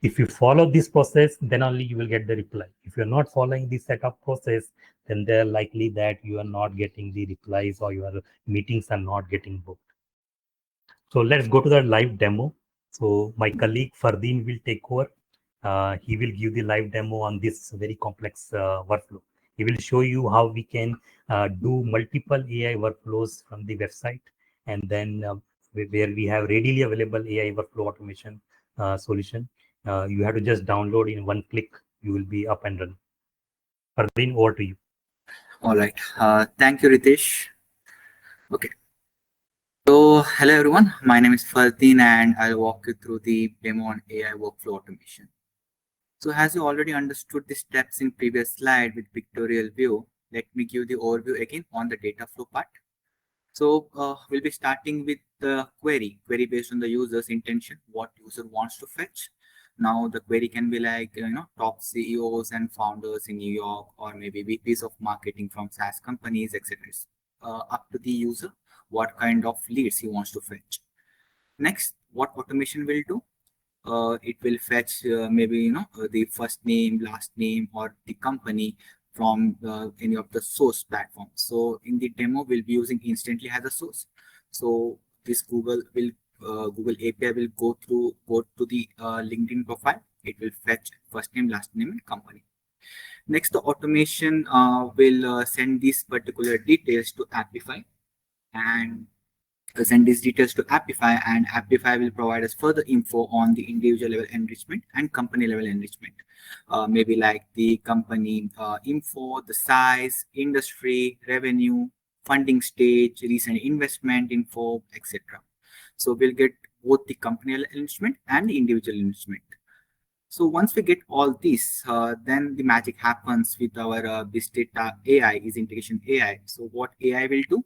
If you follow this process, then only you will get the reply. If you're not following this setup process, then they're likely that you are not getting the replies or your meetings are not getting booked. So let's go to the live demo. So my colleague Fardeen will take over. He will give the live demo on this very complex workflow. He will show you how we can do multiple AI workflows from the website, and then where we have readily available AI workflow automation solution. You have to just download in one click. You will be up and running. Fardeen, over to you. All right. Thank you, Ritesh. Okay. So, hello everyone. My name is Fardeen and I'll walk you through the demo on AI workflow automation. So, as you already understood the steps in previous slide with pictorial view, let me give the overview again on the data flow part. So, we'll be starting with the query based on the user's intention, what user wants to fetch. Now, the query can be like, top CEOs and founders in New York, or maybe VPs of marketing from SaaS companies, etc. Up to the user, what kind of leads he wants to fetch. Next, what automation will do? It will fetch maybe the first name, last name, or the company from any of the source platforms. So in the demo, we'll be using instantly as a source. So this Google API will go to the LinkedIn profile. It will fetch first name, last name, and company. Next, the automation will send these particular details to Appify and send these details to Appify, and Appify will provide us further info on the individual level enrichment and company level enrichment. Maybe like the company info, the size, industry, revenue, funding stage, recent investment info, etc. So we'll get both the company level enrichment and the individual enrichment. So once we get all this, then the magic happens with our Bizdata AI, eZintegration AI. So what AI will do?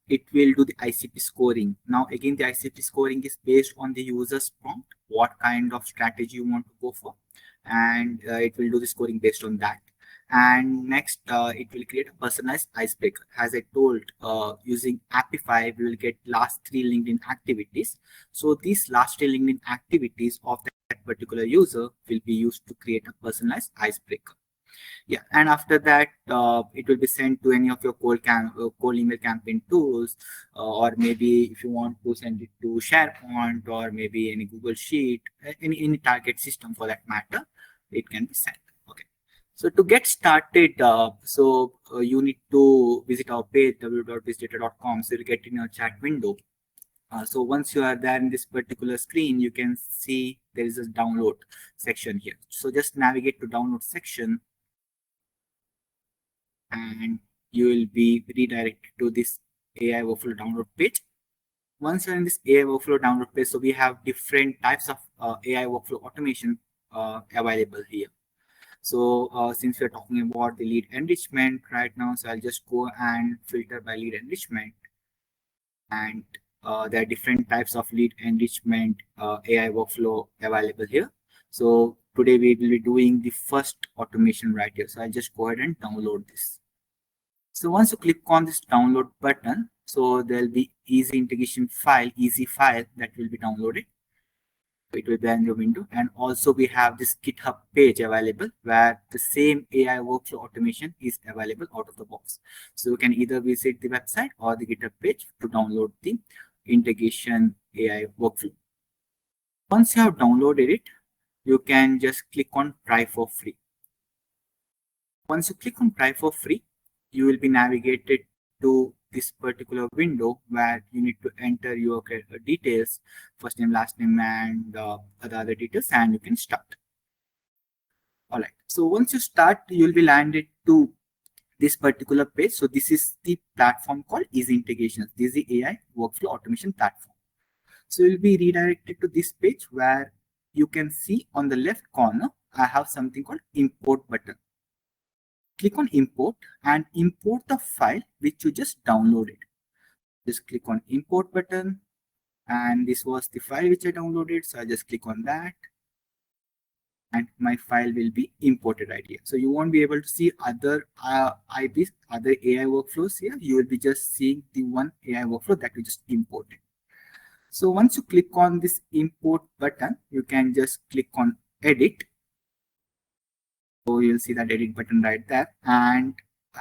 It will do the ICP scoring. Now, again, the ICP scoring is based on the user's prompt, what kind of strategy you want to go for, and it will do the scoring based on that. And next, it will create a personalized icebreaker. As I told, using Appify, we will get last 3 LinkedIn activities. So these last 3 LinkedIn activities of that particular user will be used to create a personalized icebreaker. Yeah, and after that, it will be sent to any of your cold email campaign tools, or maybe if you want to send it to SharePoint or maybe any Google Sheet, any target system for that matter, it can be sent. Okay. So to get started, you need to visit our page www.bizdata.com. So you'll get in your chat window. So once you are there in this particular screen, you can see there is a download section here. So just navigate to download section, and you will be redirected to this AI workflow download page. Once you're in this AI workflow download page, so we have different types of AI workflow automation available here. So since we're talking about the lead enrichment right now, so I'll just go and filter by lead enrichment. And there are different types of lead enrichment AI workflow available here. So today we will be doing the first automation right here. So I'll just go ahead and download this. So once you click on this download button, so there'll be eZintegration file, easy file that will be downloaded. It will be in your window. And also we have this GitHub page available where the same AI workflow automation is available out of the box. So you can either visit the website or the GitHub page to download the integration AI workflow. Once you have downloaded it, you can just click on try for free. Once you click on try for free, you will be navigated to this particular window where you need to enter your details, first name, last name, and other details, and you can start. All right. So once you start, you'll be landed to this particular page. So this is the platform called eZintegrations. This is the AI workflow automation platform. So you'll be redirected to this page where you can see on the left corner, I have something called import button. Click on import and import the file which you just downloaded. Just click on import button, and this was the file which I downloaded. So I just click on that and my file will be imported right here. So you won't be able to see other IPs, other AI workflows here. You will be just seeing the one AI workflow that we just imported. So once you click on this import button, you can just click on edit. So you'll see that edit button right there, and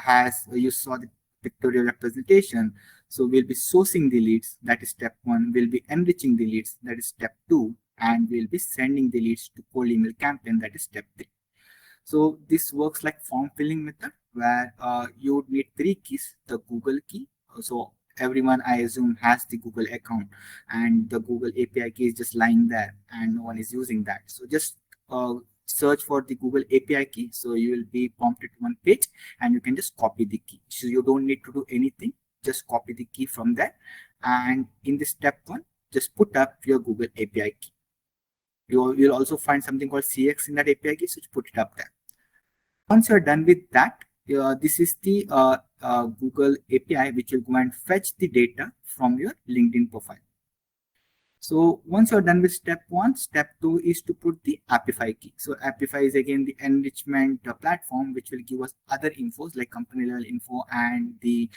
as you saw the pictorial representation, so we'll be sourcing the leads, that is step 1. We'll be enriching the leads, that is step 2, and we'll be sending the leads to cold email campaign, that is step 3. So this works like form filling method, where you would need 3 keys: the Google key. So everyone, I assume, has the Google account, and the Google API key is just lying there and no one is using that. So just search for the Google API key. So you will be prompted to one page and you can just copy the key. So you don't need to do anything, just copy the key from there. And in this step 1, just put up your Google API key. You'll also find something called CX in that API key, so just put it up there. Once you're done with that, this is the Google API which will go and fetch the data from your LinkedIn profile. So once you're done with step 1, step 2 is to put the Appify key. So Appify is again the enrichment platform which will give us other infos like company level info and the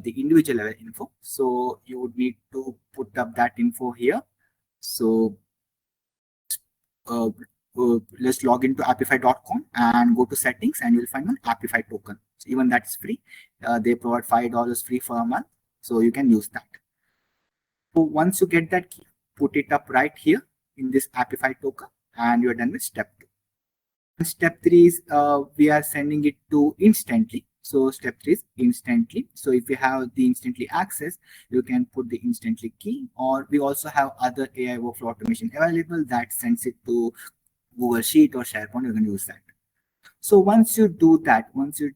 individual level info. So you would need to put up that info here. So let's log into appify.com and go to settings, and you'll find an Appify token. So even that's free. They provide $5 free for a month, so you can use that. So once you get that key, put it up right here in this Appify token, and you're done with step 2. And step 3 is we are sending it to instantly. So step 3 is instantly. So if you have the instantly access, you can put the instantly key, or we also have other AI workflow automation available that sends it to Google Sheet or SharePoint. You can use that. So once you do that, once you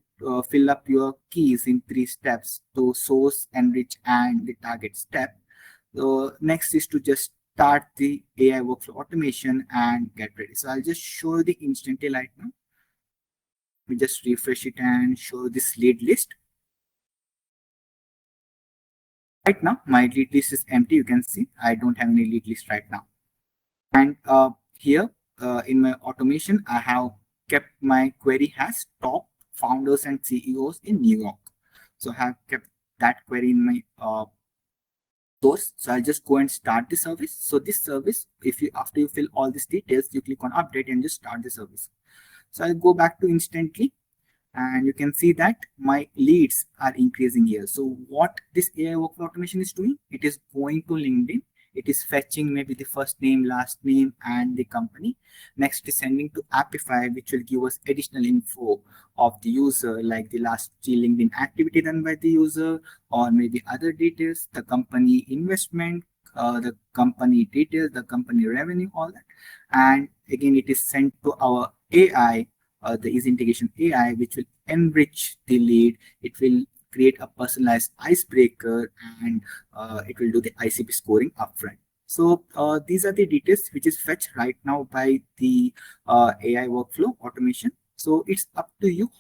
fill up your keys in 3 steps to source, enrich, and the target step, next is to just start the AI workflow automation and get ready. So I'll just show you the instantly right now. We just refresh it and show this lead list. Right now, my lead list is empty. You can see I don't have any lead list right now. And here in my automation, I have kept my query as top founders and CEOs in New York. So I have kept that query in my source. So I'll just go and start the service. So this service, if you after you fill all these details, you click on update and just start the service. So I'll go back to instantly, and you can see that my leads are increasing here. So what this AI workflow automation is doing, it is going to LinkedIn. It is fetching maybe the first name, last name, and the company. Next is sending to Appify, which will give us additional info of the user, like the last LinkedIn activity done by the user, or maybe other details, the company investment, the company details, the company revenue, all that. And again, it is sent to our AI, the eZintegration AI, which will enrich the lead. It will create a personalized icebreaker, and it will do the ICP scoring upfront. So these are the details which is fetched right now by the AI workflow automation. So it's up to you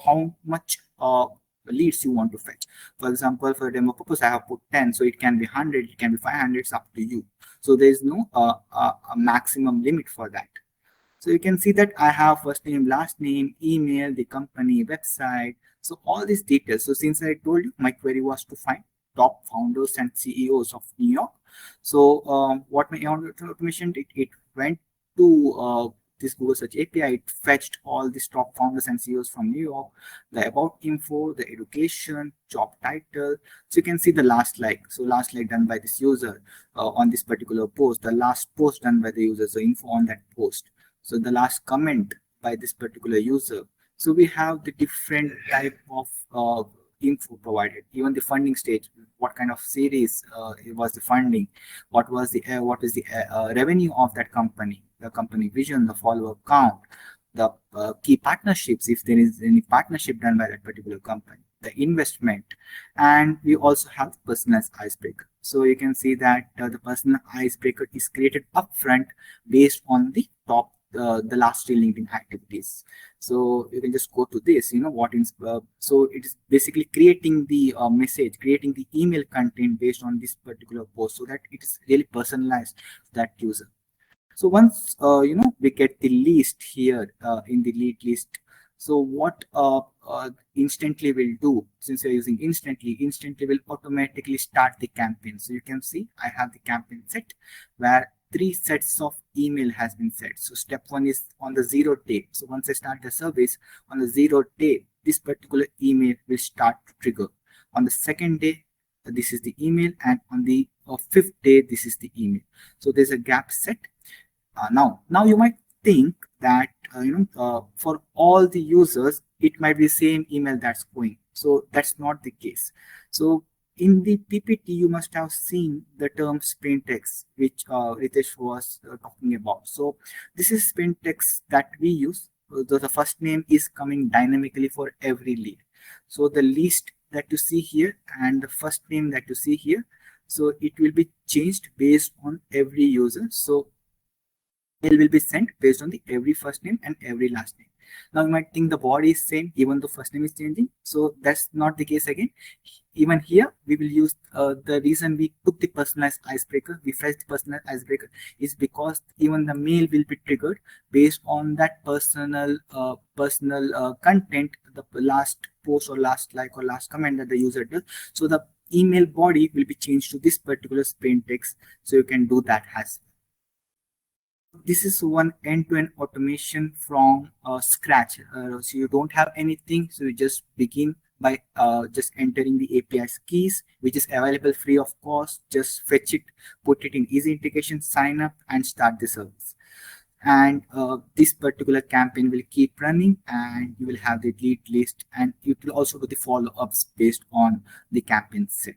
how much leads you want to fetch. For example, for demo purpose, I have put 10, so it can be 100, it can be 500. It's up to you. So there is no a maximum limit for that. So you can see that I have first name, last name, email, the company, website. So all these details. So since I told you my query was to find top founders and CEOs of New York. So what my automation did, it went to this Google Search API. It fetched all these top founders and CEOs from New York, the about info, the education, job title. So you can see the last like. So last like done by this user on this particular post, the last post done by the user. So info on that post. So the last comment by this particular user. So we have the different type of info provided. Even the funding stage, what kind of series was the funding, what is the revenue of that company, the company vision, the follower count, the key partnerships, if there is any partnership done by that particular company, the investment, and we also have the personalized icebreaker. So you can see that the personal icebreaker is created upfront based on the top the last 3 LinkedIn activities. So you can just go to this, what is so it is basically creating the message, creating the email content based on this particular post, so that it is really personalized to that user. So once we get the list here in the lead list. So what instantly will do, since you're using instantly will automatically start the campaign. So you can see I have the campaign set where 3 sets of email has been set. So step one is on the 0 day. So once I start the service on the 0 day, this particular email will start to trigger. On the second day, this is the email, and on the fifth day, this is the email. So there's a gap set. Now you might think that for all the users it might be the same email that's going. So that's not the case. So in the PPT you must have seen the term spin text, which Ritesh was talking about. So this is spin text that we use. The first name is coming dynamically for every lead. So the list that you see here and the first name that you see here, so it will be changed based on every user. So email will be sent based on the every first name and every last name. Now you might think the body is same even though first name is changing. So that's not the case again. Even here we will use the reason we took the personalized icebreaker, we fetched the personalized icebreaker, is because even the mail will be triggered based on that personal content, the last post or last like or last comment that the user does. So the email body will be changed to this particular plain text. So you can do that as well. This is one end-to-end automation from scratch. So you don't have anything, so you just begin by just entering the API's keys, which is available free of cost. Just fetch it, put it in eZintegrations, sign up, and start the service. And this particular campaign will keep running, and you will have the lead list, and you will also do the follow-ups based on the campaign set.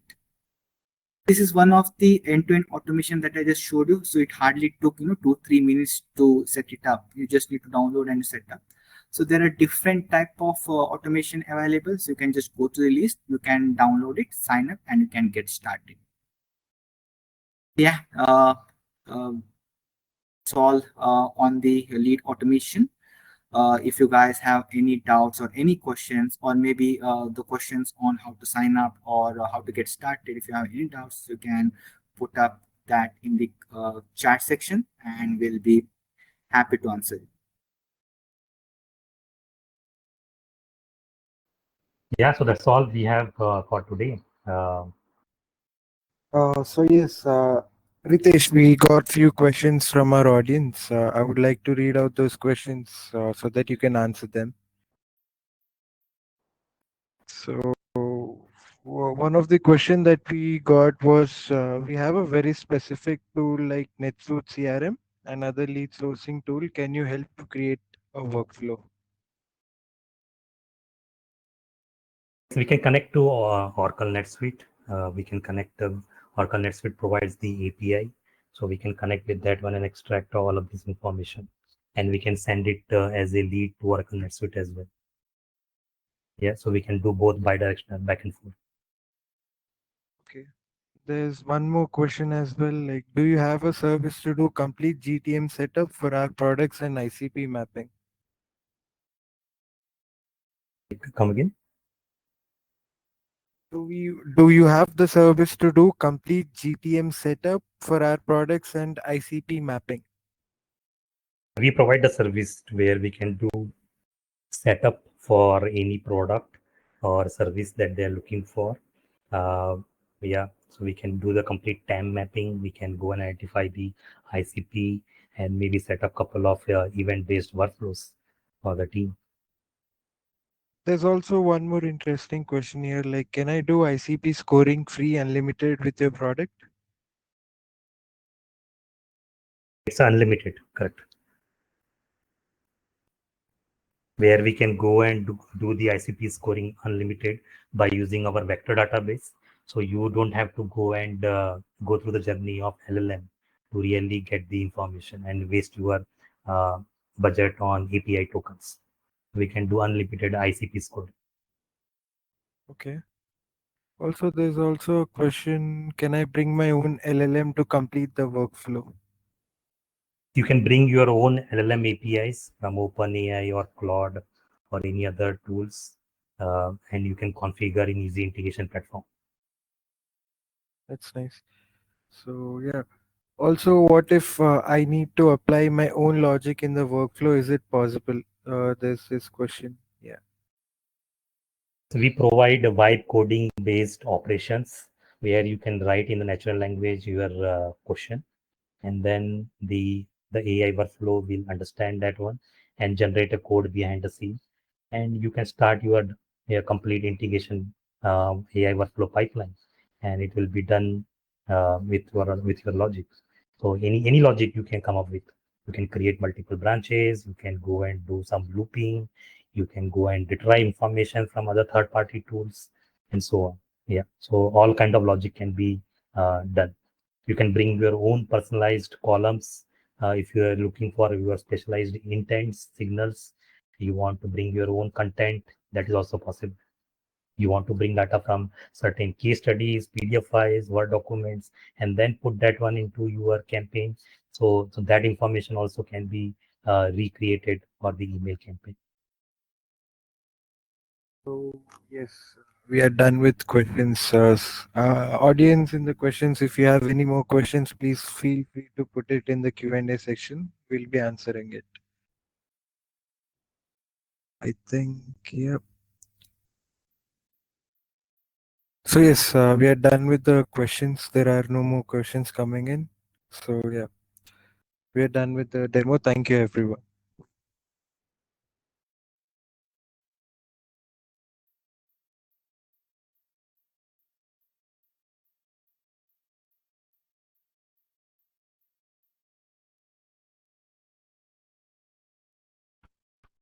This is one of the end-to-end automation that I just showed you. So it hardly took 2-3 minutes to set it up. You just need to download and set up. So there are different type of automation available. So you can just go to the list, you can download it, sign up, and you can get started. Yeah, it's all on the lead automation. If you guys have any doubts or any questions, or maybe the questions on how to sign up or how to get started, if you have any doubts, you can put up that in the chat section and we'll be happy to answer it. Yeah, so that's all we have for today. So yes, Ritesh, we got few questions from our audience. I would like to read out those questions so that you can answer them. So one of the question that we got was, we have a very specific tool like NetSuite CRM, another lead sourcing tool. Can you help to create a workflow? We can connect to Oracle NetSuite. We can connect Oracle NetSuite provides the API, so we can connect with that one and extract all of this information, and we can send it as a lead to Oracle NetSuite as well. Yeah, so we can do both bi-directional, back and forth. Okay. There's one more question as well. Like, do you have a service to do complete GTM setup for our products and ICP mapping? Come again? Do you have the service to do complete GTM setup for our products and ICP mapping? We provide the service where we can do setup for any product or service that they're looking for. Yeah, so we can do the complete time mapping. We can go and identify the ICP and maybe set a couple of event-based workflows for the team. There's also one more interesting question here. Like, can I do ICP scoring free unlimited with your product? It's unlimited, correct? Where we can go and do the ICP scoring unlimited by using our vector database. So you don't have to go and go through the journey of LLM to really get the information and waste your budget on API tokens. We can do unlimited ICP scoring. Okay. Also, there's also a question, can I bring my own LLM to complete the workflow? You can bring your own LLM APIs from OpenAI or Claude or any other tools, and you can configure in eZintegration platform. That's nice. So yeah. Also, what if I need to apply my own logic in the workflow? Is it possible? There's this question. Yeah. So we provide vibe coding based operations where you can write in the natural language your question, and then the the AI workflow will understand that one and generate a code behind the scene. And you can start your complete integration AI workflow pipeline, and it will be done with your logic. So any logic you can come up with. You can create multiple branches. You can go and do some looping. You can go and retrieve information from other third-party tools, and so on. Yeah. So all kind of logic can be done. You can bring your own personalized columns if you are looking for your specialized intents, signals. You want to bring your own content, that is also possible. You want to bring data from certain case studies, PDF files, Word documents, and then put that one into your campaign. So that information also can be recreated for the email campaign. So yes, we are done with questions. Audience in the questions, if you have any more questions, please feel free to put it in the Q&A section. We'll be answering it. I think, yeah. So yes, we are done with the questions. There are no more questions coming in. So yeah, we are done with the demo. Thank you, everyone.